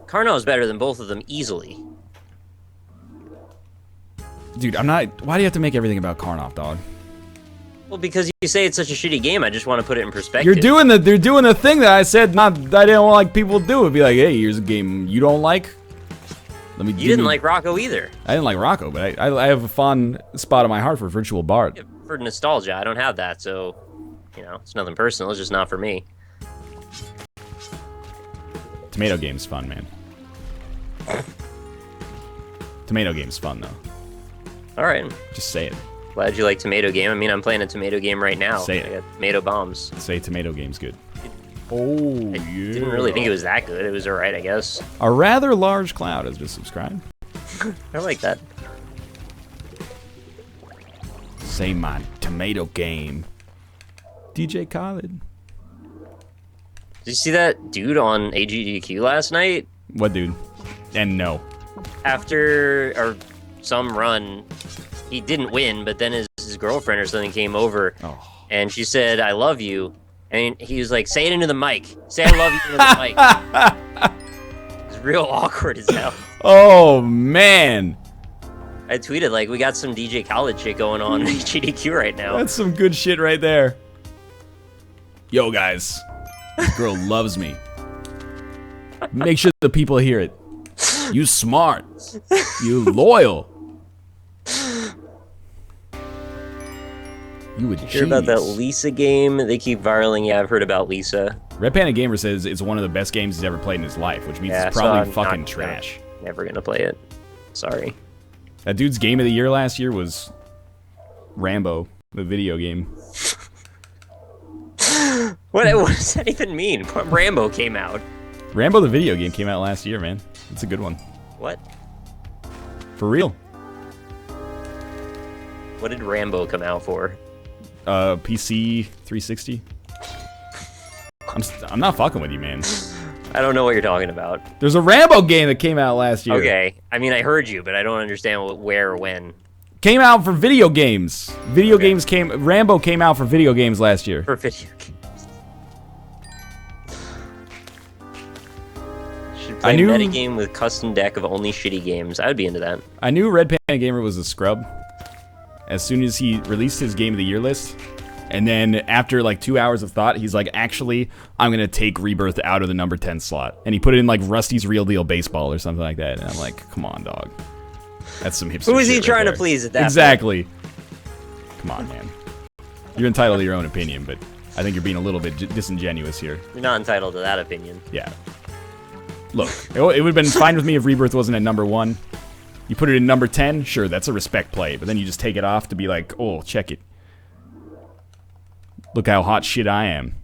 Karnov's better than both of them easily. Dude, I'm not... Why do you have to make everything about Karnov, dog? Well, because you say it's such a shitty game, I just want to put it in perspective. They're doing the thing that I said I didn't want like people to do. It'd be like, hey, here's a game you don't like. Let me. You didn't like Rocco either. I didn't like Rocco, but I have a fond spot in my heart for Virtual Bard. Yeah, for nostalgia, I don't have that, so, you know, it's nothing personal. It's just not for me. Tomato game's fun, man. Tomato game's fun, though. All right. Just say it. Glad you like Tomato Game. I mean, I'm playing a Tomato Game right now. Say it. I got tomato bombs. Say tomato game's good. Oh, I didn't really think it was that good. It was alright, I guess. A rather large cloud has just subscribed. I like that. Say my tomato game. DJ Khaled. Did you see that dude on AGDQ last night? What, dude? And no. After some run, he didn't win, but then his girlfriend or something came over, and she said, "I love you," and he was like, "Say it into the mic. Say I love you into the mic." It was real awkward as hell. Oh man. I tweeted like, "We got some DJ Khaled shit going on in GDQ right now." That's some good shit right there. Yo, guys. This girl loves me. Make sure the people hear it. You smart. You loyal. You a genius. Hear about that Lisa game? They keep viraling. Yeah, I've heard about Lisa. Red Panda Gamer says it's one of the best games he's ever played in his life, which means it's probably fucking trash. Never gonna play it. Sorry. That dude's game of the year last year was Rambo, the video game. What does that even mean? Rambo came out. Rambo, the video game, came out last year, man. It's a good one. What? For real. What did Rambo come out for? PC 360. I'm not fucking with you, man. I don't know what you're talking about. There's a Rambo game that came out last year. Okay. I mean, I heard you, but I don't understand where or when. Came out for video games. Rambo came out for video games last year. For video games. Should play a metagame with custom deck of only shitty games. I would be into that. I knew Red Panda Gamer was a scrub as soon as he released his Game of the Year list. And then after like 2 hours of thought, he's like, actually, I'm going to take Rebirth out of the number 10 slot. And he put it in like Rusty's Real Deal Baseball or something like that. And I'm like, come on, dog. That's some hipster Who is he shit trying right to please at that Exactly. Come on, man. You're entitled to your own opinion, but I think you're being a little bit disingenuous here. You're not entitled to that opinion. Yeah. Look, it would have been fine with me if Rebirth wasn't at number 1. You put it in number 10, sure, that's a respect play. But then you just take it off to be like, oh, check it. Look how hot shit I am.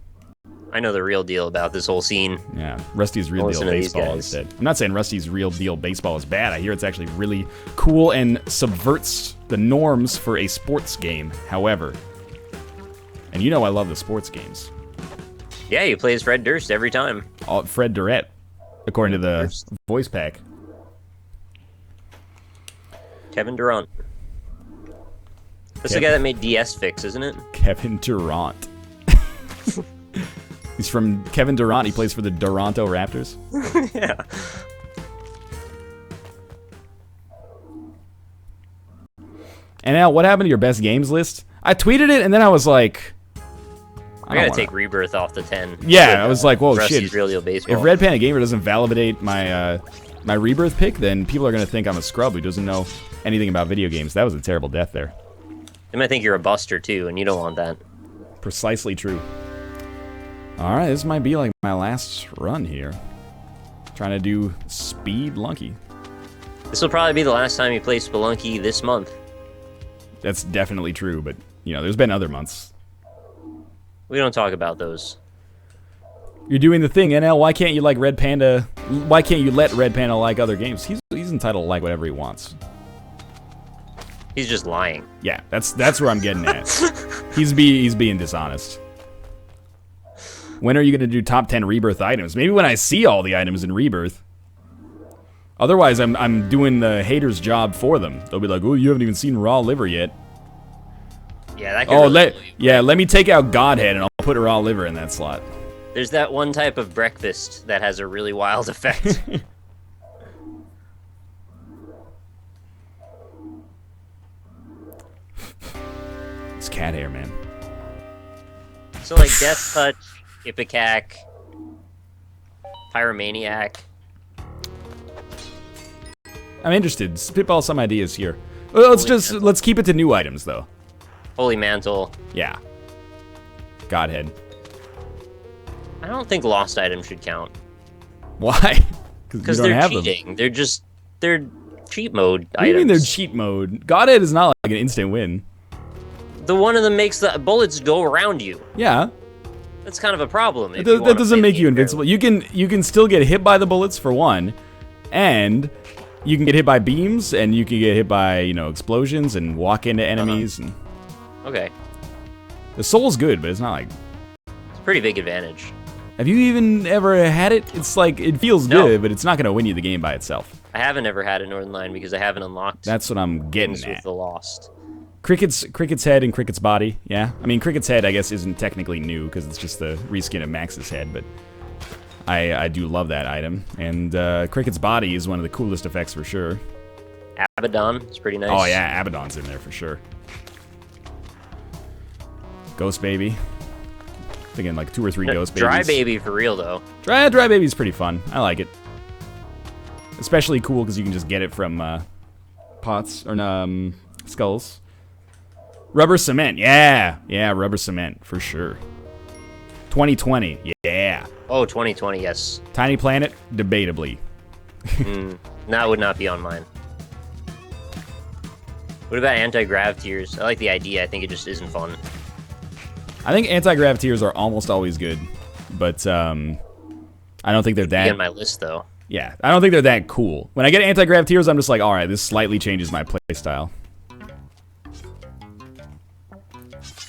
I know the real deal about this whole scene. Yeah, Rusty's Real Deal Baseball instead. I'm not saying Rusty's Real Deal Baseball is bad. I hear it's actually really cool and subverts the norms for a sports game, however. And you know I love the sports games. Yeah, he plays Fred Durst every time. Fred Durrett, according to the voice pack. Kevin Durant. That's the guy that made DS Fix, isn't it? Kevin Durant. He's from Kevin Durant. He plays for the Toronto Raptors. Yeah. And now, what happened to your best games list? I tweeted it, and then I was like, I gotta take Rebirth off the 10. Yeah, I was like, whoa, shit. Real Deal Baseball. If Red Panda Gamer doesn't validate my my Rebirth pick, then people are gonna think I'm a scrub who doesn't know anything about video games. That was a terrible death there. They might think you're a buster too, and you don't want that. Precisely true. Alright, this might be like my last run here. Trying to do Spelunky. This will probably be the last time you play Spelunky this month. That's definitely true, but, you know, there's been other months. We don't talk about those. You're doing the thing, NL. Why can't you like Red Panda? Why can't you let Red Panda like other games? He's entitled to like whatever he wants. He's just lying. Yeah, that's where I'm getting at. He's being dishonest. When are you going to do top 10 Rebirth items? Maybe when I see all the items in Rebirth. Otherwise, I'm doing the haters' job for them. They'll be like, "Oh, you haven't even seen raw liver yet." Yeah, that could let me take out Godhead and I'll put raw liver in that slot. There's that one type of breakfast that has a really wild effect. It's cat hair, man. So like Death Touch, Ipecac, Pyromaniac. I'm interested. Spitball some ideas here. Well, let's keep it to new items though. Holy Mantle. Yeah. Godhead. I don't think lost items should count. Why? Because they're cheating. They're cheat mode items. What do you mean they're cheat mode? Godhead is not like an instant win. The one of them makes the bullets go around you. Yeah. That's kind of a problem. That doesn't make you invincible. You can still get hit by the bullets for one, and you can get hit by beams, and you can get hit by, you know, explosions and walk into enemies. And okay. The soul's good, but it's not like... It's a pretty big advantage. Have you even ever had it? It's like, it feels good, but it's not going to win you the game by itself. I haven't ever had a Northern Line because I haven't unlocked. That's what I'm getting at. With the Lost. Cricket's head and Cricket's body, yeah. I mean, Cricket's head, I guess, isn't technically new because it's just the reskin of Max's head, but I do love that item. And Cricket's body is one of the coolest effects for sure. Abaddon is pretty nice. Oh yeah, Abaddon's in there for sure. Ghost Baby. Thinking like 2 or 3 Ghost Babies. Dry Baby for real though. Dry Baby's pretty fun. I like it. Especially cool because you can just get it from pots or skulls. Rubber Cement, yeah, Rubber Cement for sure. 2020, yeah. Oh, 2020, yes. Tiny Planet, debatably. That would not be on mine. What about anti-grav tears? I like the idea. I think it just isn't fun. I think anti-grav tears are almost always good, but I don't think they're that. Be on my list though. Yeah, I don't think they're that cool. When I get anti-grav tears, I'm just like, all right, this slightly changes my playstyle,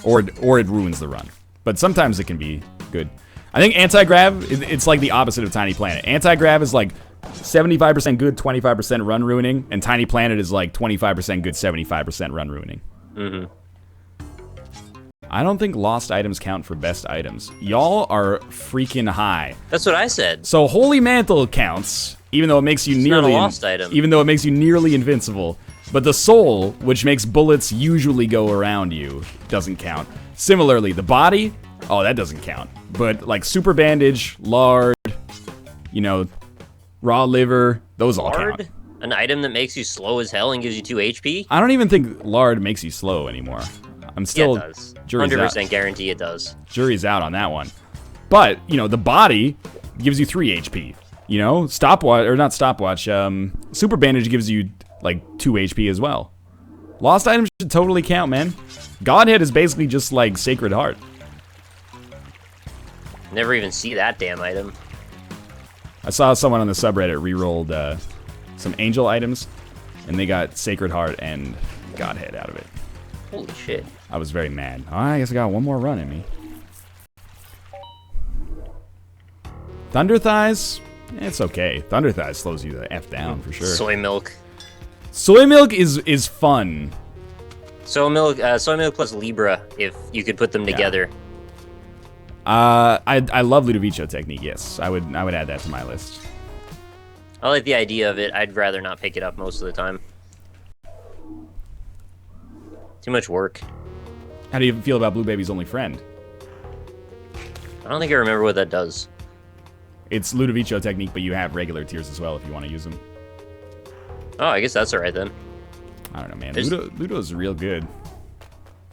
or it ruins the run. But sometimes it can be good. I think anti-grav, it's like the opposite of Tiny Planet. Anti-grav is like 75% good, 25% run ruining, and Tiny Planet is like 25% good, 75% run ruining. Mm-hmm. I don't think lost items count for best items. Y'all are freaking high. That's what I said. So Holy Mantle counts, even though it makes you nearly not a lost item. Even though it makes you nearly invincible. But the Soul, which makes bullets usually go around you, doesn't count. Similarly, the body, oh, that doesn't count. But like Super Bandage, Lard, you know, Raw Liver, those all count. An item that makes you slow as hell and gives you 2 HP? I don't even think Lard makes you slow anymore. I'm still... Yeah, it does. 100% guarantee it does. Jury's out on that one. But, you know, the body gives you 3 HP. You know, Stopwatch, or not Stopwatch, Super Bandage gives you, like, 2 HP as well. Lost items should totally count, man. Godhead is basically just, like, Sacred Heart. Never even see that damn item. I saw someone on the subreddit re-rolled some angel items, and they got Sacred Heart and Godhead out of it. Holy shit. I was very mad. Oh, I guess I got one more run in me. Thunder Thighs? It's okay. Thunder Thighs slows you the F down for sure. Soy Milk. Soy Milk is fun. Soy Milk plus Libra, if you could put them together. I love Ludovico technique, yes. I would add that to my list. I like the idea of it. I'd rather not pick it up most of the time. Too much work. How do you feel about Blue Baby's Only Friend? I don't think I remember what that does. It's Ludovico technique, but you have regular tiers as well if you want to use them. Oh, I guess that's alright then. I don't know, man. Ludo's real good.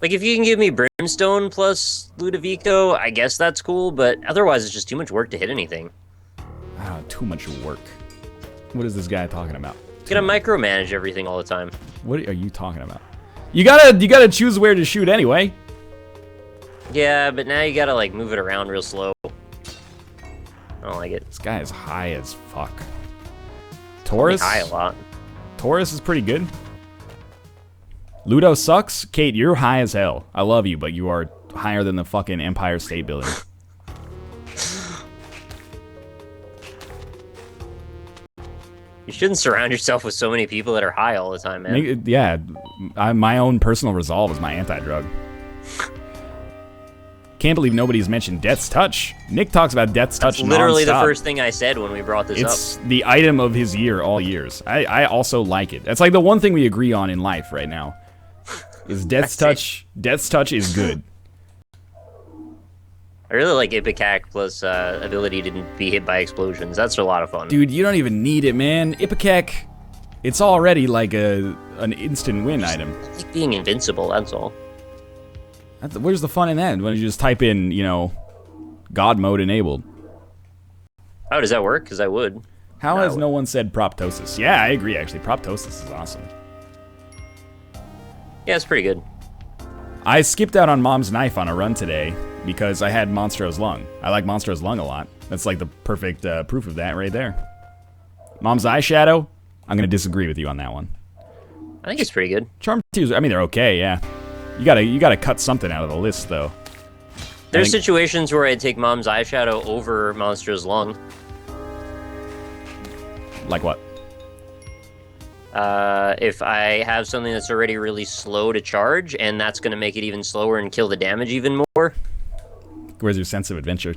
Like, if you can give me Brimstone plus Ludovico, I guess that's cool, but otherwise it's just too much work to hit anything. Ah, too much work. What is this guy talking about? You gotta micromanage everything all the time. What are you talking about? You gotta choose where to shoot anyway. Yeah, but now you gotta, like, move it around real slow. I don't like it. This guy is high as fuck. Taurus? High a lot. Taurus is pretty good. Ludo sucks. Kate, you're high as hell. I love you, but you are higher than the fucking Empire State Building. You shouldn't surround yourself with so many people that are high all the time, man. Yeah, my own personal resolve is my anti-drug. Can't believe nobody's mentioned Death's Touch. Nick talks about Death's Touch That's literally non-stop. the first thing I said when we brought this up. It's the item of his year all years. I also like it. That's like the one thing we agree on in life right now. Is Death's Touch. Death's Touch is good. I really like Ipecac plus ability to be hit by explosions. That's a lot of fun. Dude, you don't even need it, man. Ipecac, it's already like an instant win item. I like being invincible, that's all. Where's the fun in that? When you just type in, you know, God mode enabled. How does that work? Because I would. How has no one said Proptosis? Yeah, I agree, actually. Proptosis is awesome. Yeah, it's pretty good. I skipped out on Mom's Knife on a run today because I had Monstro's Lung. I like Monstro's Lung a lot. That's like the perfect proof of that right there. Mom's Eyeshadow? I'm going to disagree with you on that one. I think it's pretty good. Charm Tears, I mean, they're okay, yeah. You gotta cut something out of the list, though. There's situations where I'd take Mom's Eyeshadow over Monstro's Lung. Like what? If I have something that's already really slow to charge, and that's going to make it even slower and kill the damage even more. Where's your sense of adventure?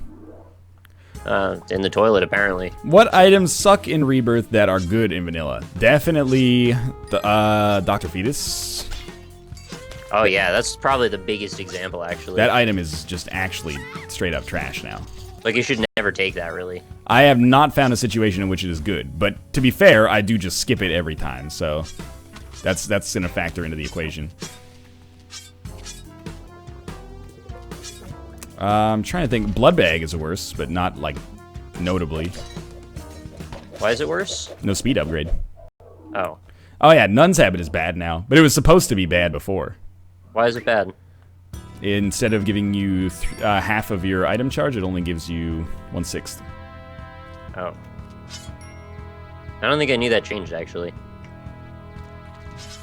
In the toilet, apparently. What items suck in Rebirth that are good in vanilla? Definitely the Dr. Fetus. Oh yeah, that's probably the biggest example, actually. That item is just actually straight up trash now. Like, you should never take that, really. I have not found a situation in which it is good, but to be fair, I do just skip it every time, so that's going to factor into the equation. I'm trying to think. Bloodbag is the worst, but not, like, notably. Why is it worse? No speed upgrade. Oh. Oh yeah, Nun's Habit is bad now, but it was supposed to be bad before. Why is it bad? Instead of giving you half of your item charge, it only gives you 1/6. Oh. I don't think I knew that changed, actually.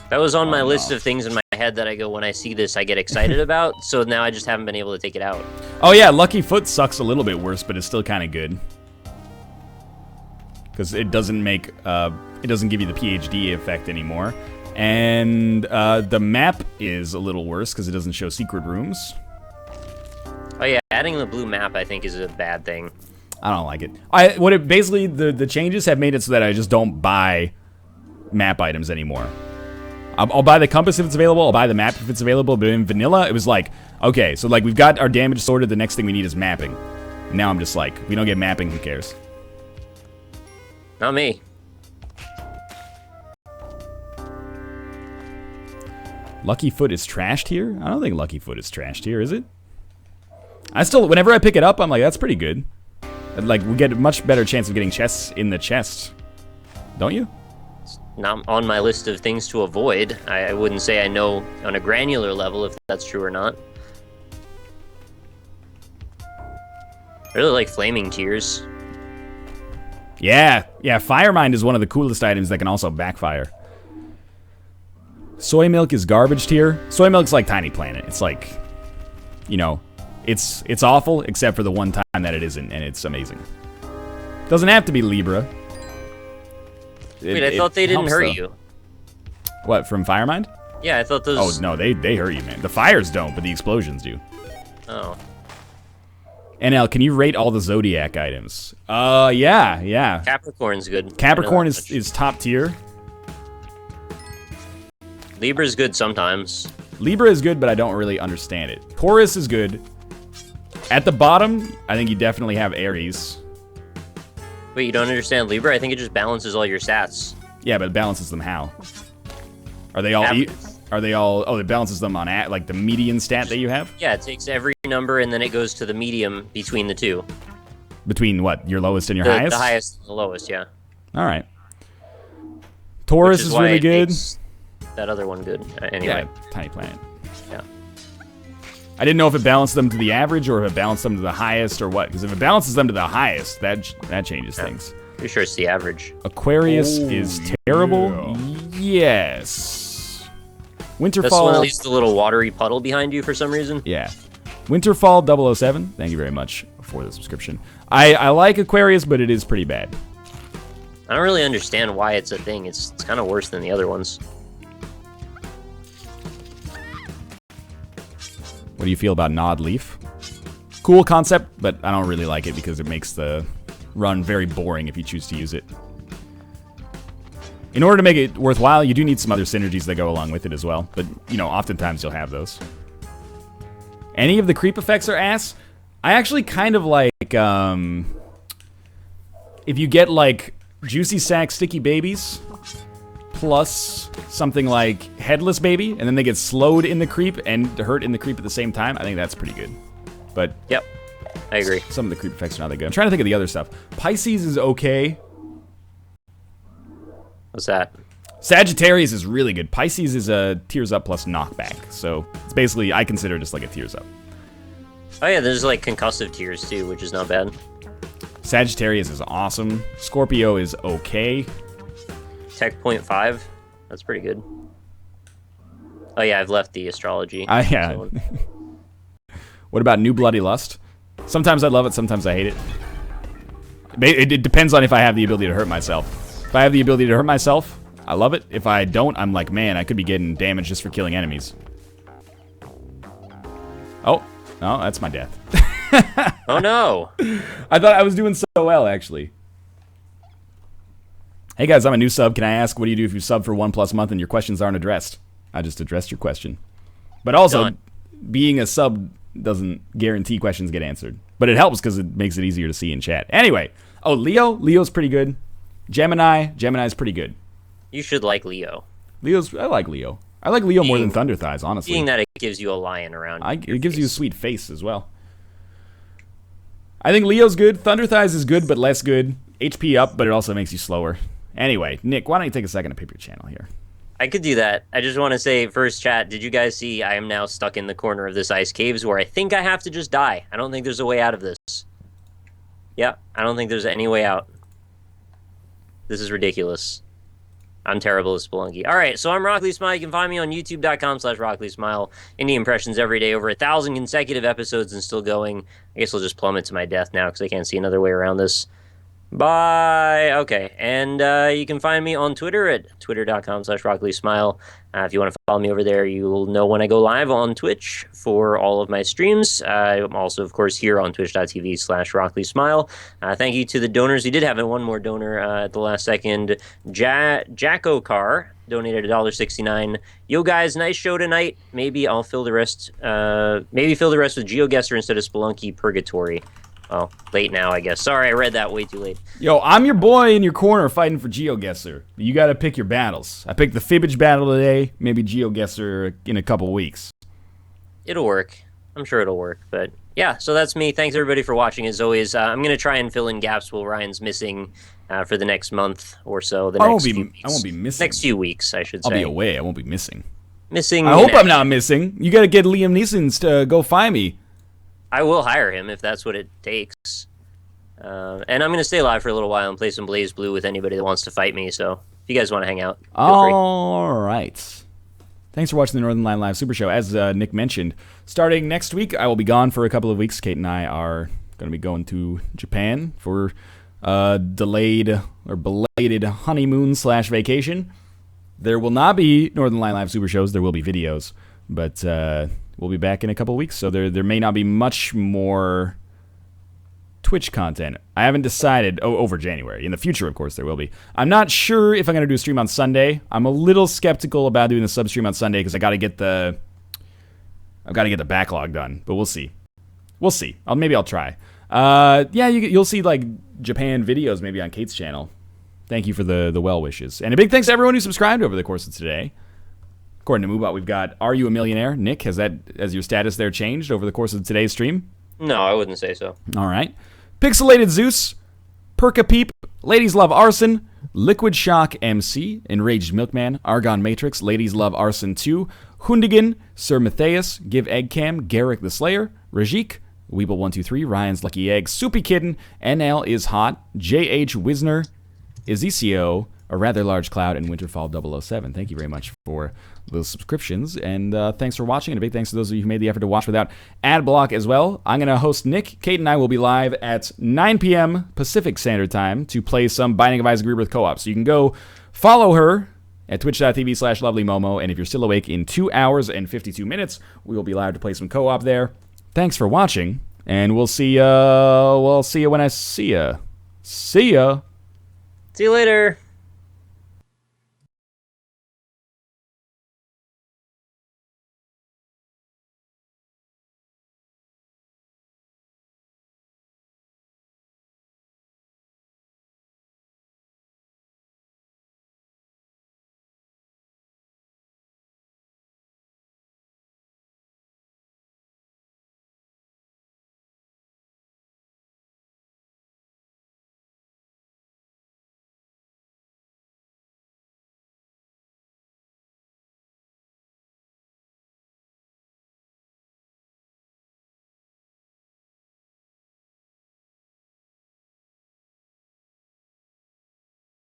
That was on my list of things in my head that I go, when I see this, I get excited about, so now I just haven't been able to take it out. Oh yeah, Lucky Foot sucks a little bit worse, but it's still kind of good. Because it doesn't make, it doesn't give you the PhD effect anymore. And the map is a little worse because it doesn't show secret rooms. Oh yeah, adding the blue map I think is a bad thing. I don't like it. Basically the changes have made it so that I just don't buy map items anymore. I'll buy the compass if it's available. I'll buy the map if it's available. But in vanilla, it was like, okay, so like we've got our damage sorted. The next thing we need is mapping. And now I'm just like, we don't get mapping. Who cares? Not me. Lucky Foot is trashed here? I don't think Lucky Foot is trashed here, is it? I still, whenever I pick it up, I'm like, that's pretty good. Like, we get a much better chance of getting chests in the chest. Don't you? It's not on my list of things to avoid. I wouldn't say I know on a granular level if that's true or not. I really like Flaming Tears. Yeah, Firemind is one of the coolest items that can also backfire. Soy milk is garbage tier. Soy milk's like Tiny Planet. It's like, you know, it's awful except for the one time that it isn't, and it's amazing. Doesn't have to be Libra. Wait, I thought they didn't hurt though. you. What, from Firemind? Yeah, I thought those... Oh, no, they hurt you, man. The fires don't, but the explosions do. Oh. NL, can you rate all the Zodiac items? Yeah. Capricorn's good. Capricorn is top tier. Libra's good sometimes. Libra is good, but I don't really understand it. Taurus is good. At the bottom, I think you definitely have Aries. Wait, you don't understand Libra? I think it just balances all your stats. Yeah, but it balances them how? Are they all... Oh, it balances them on like the median stat that you have? Yeah, it takes every number and then it goes to the medium between the two. Between what? Your lowest and your highest? The highest and the lowest, yeah. All right. Taurus is really good. That other one good. Anyway. Yeah, Tiny Planet. Yeah. I didn't know if it balanced them to the average or if it balanced them to the highest or what. Because if it balances them to the highest, that changes things. Pretty sure it's the average. Aquarius is terrible. Yeah. Yes. Winterfall. That's one that leaves the little watery puddle behind you for some reason. Yeah. Winterfall 007. Thank you very much for the subscription. I like Aquarius, but it is pretty bad. I don't really understand why it's a thing. It's kind of worse than the other ones. What do you feel about Nod Leaf? Cool concept, but I don't really like it because it makes the run very boring if you choose to use it. In order to make it worthwhile, you do need some other synergies that go along with it as well. But, you know, oftentimes you'll have those. Any of the creep effects are ass. I actually kind of like, if you get, like, Juicy Sack Sticky Babies, plus something like Headless Baby, and then they get slowed in the creep and hurt in the creep at the same time, I think that's pretty good. But yep, I agree. Some of the creep effects are not that good. I'm trying to think of the other stuff. Pisces is okay. What's that? Sagittarius is really good. Pisces is a Tears Up plus knockback. So it's basically, I consider just like a Tears Up. Oh yeah, there's like concussive tears too, which is not bad. Sagittarius is awesome. Scorpio is okay. Tech 0.5, that's pretty good. Oh yeah, I've left the astrology. Yeah. What about New Bloody Lust? Sometimes I love it, sometimes I hate it. It depends on if I have the ability to hurt myself. If I have the ability to hurt myself, I love it. If I don't, I'm like, man, I could be getting damage just for killing enemies. Oh, no, that's my death. Oh no! I thought I was doing so well, actually. Hey guys, I'm a new sub. Can I ask, what do you do if you sub for 1+ month and your questions aren't addressed? I just addressed your question. But also, Done. being a sub doesn't guarantee questions get answered. But it helps because it makes it easier to see in chat. Anyway, oh, Leo? Leo's pretty good. Gemini's pretty good. You should like Leo. I like Leo. I like Leo more than Thunder Thighs, honestly. Seeing that it gives you a lion around It gives you a sweet face as well. I think Leo's good. Thunder Thighs is good, but less good. HP up, but it also makes you slower. Anyway, Nick, why don't you take a second to pick your channel here? I could do that. I just want to say, first chat, did you guys see I am now stuck in the corner of this ice caves where I think I have to just die. I don't think there's a way out of this. Yeah, I don't think there's any way out. This is ridiculous. I'm terrible at Spelunky. All right, so I'm Rockley Smile. You can find me on youtube.com/RockleySmile. Indie impressions every day, over 1,000 consecutive episodes and still going. I guess I'll just plummet to my death now because I can't see another way around this. Bye. Okay, and you can find me on Twitter at twitter.com/RockleySmile. If you want to follow me over there, you'll know when I go live on Twitch for all of my streams. I'm also, of course, here on twitch.tv/RockleySmile. Thank you to the donors. We did have one more donor at the last second. Jacko Car donated $1.69. Yo, guys, nice show tonight. Maybe I'll fill the rest. Maybe fill the rest with GeoGuessr instead of Spelunky Purgatory. Oh, late now, I guess. Sorry, I read that way too late. Yo, I'm your boy in your corner fighting for GeoGuessr. You gotta pick your battles. I picked the Fibbage battle today, maybe GeoGuessr in a couple weeks. It'll work. I'm sure it'll work. But yeah, so that's me. Thanks, everybody, for watching. As always, I'm going to try and fill in gaps while Ryan's missing for the next month or so. I won't be missing. Next few weeks, I should say. I'll be away. I won't be missing. Missing. I hope I'm not missing. You gotta get Liam Neeson to go find me. I will hire him if that's what it takes. And I'm going to stay alive for a little while and play some Blaze Blue with anybody that wants to fight me. So if you guys want to hang out, feel free. All right. Thanks for watching the Northern Line Live Super Show. As Nick mentioned, starting next week, I will be gone for a couple of weeks. Kate and I are going to be going to Japan for delayed or belated honeymoon/vacation. There will not be Northern Line Live Super Shows. There will be videos, but we'll be back in a couple of weeks, so there may not be much more Twitch content. I haven't decided. Over January. In the future, of course, there will be. I'm not sure if I'm going to do a stream on Sunday. I'm a little skeptical about doing the sub stream on Sunday because I've got to get the backlog done. But we'll see. We'll see. Maybe I'll try. Yeah, you'll see like Japan videos maybe on Kate's channel. Thank you for the well wishes, and a big thanks to everyone who subscribed over the course of today. According to Moobot, we've got Are You a Millionaire? Nick, has your status there changed over the course of today's stream? No, I wouldn't say so. All right. Pixelated Zeus, Perka Peep, Ladies Love Arson, Liquid Shock MC, Enraged Milkman, Argon Matrix, Ladies Love Arson 2, Hundigan, Sir Matthias, Give Egg Cam, Garrick the Slayer, Rajik, Weeble123, Ryan's Lucky Egg, Soupy Kitten, NL is Hot, JH Wisner, Ezecio, A Rather Large Cloud, and Winterfall 007. Thank you very much for those subscriptions, and thanks for watching, and a big thanks to those of you who made the effort to watch without ad block as well. I'm going to host Nick. Kate and I will be live at 9 p.m. Pacific Standard Time to play some Binding of Isaac Rebirth co-op. So you can go follow her at twitch.tv/lovelymomo, and if you're still awake in 2 hours and 52 minutes, we will be live to play some co-op there. Thanks for watching, and we'll see ya when I see ya. See ya! See you later!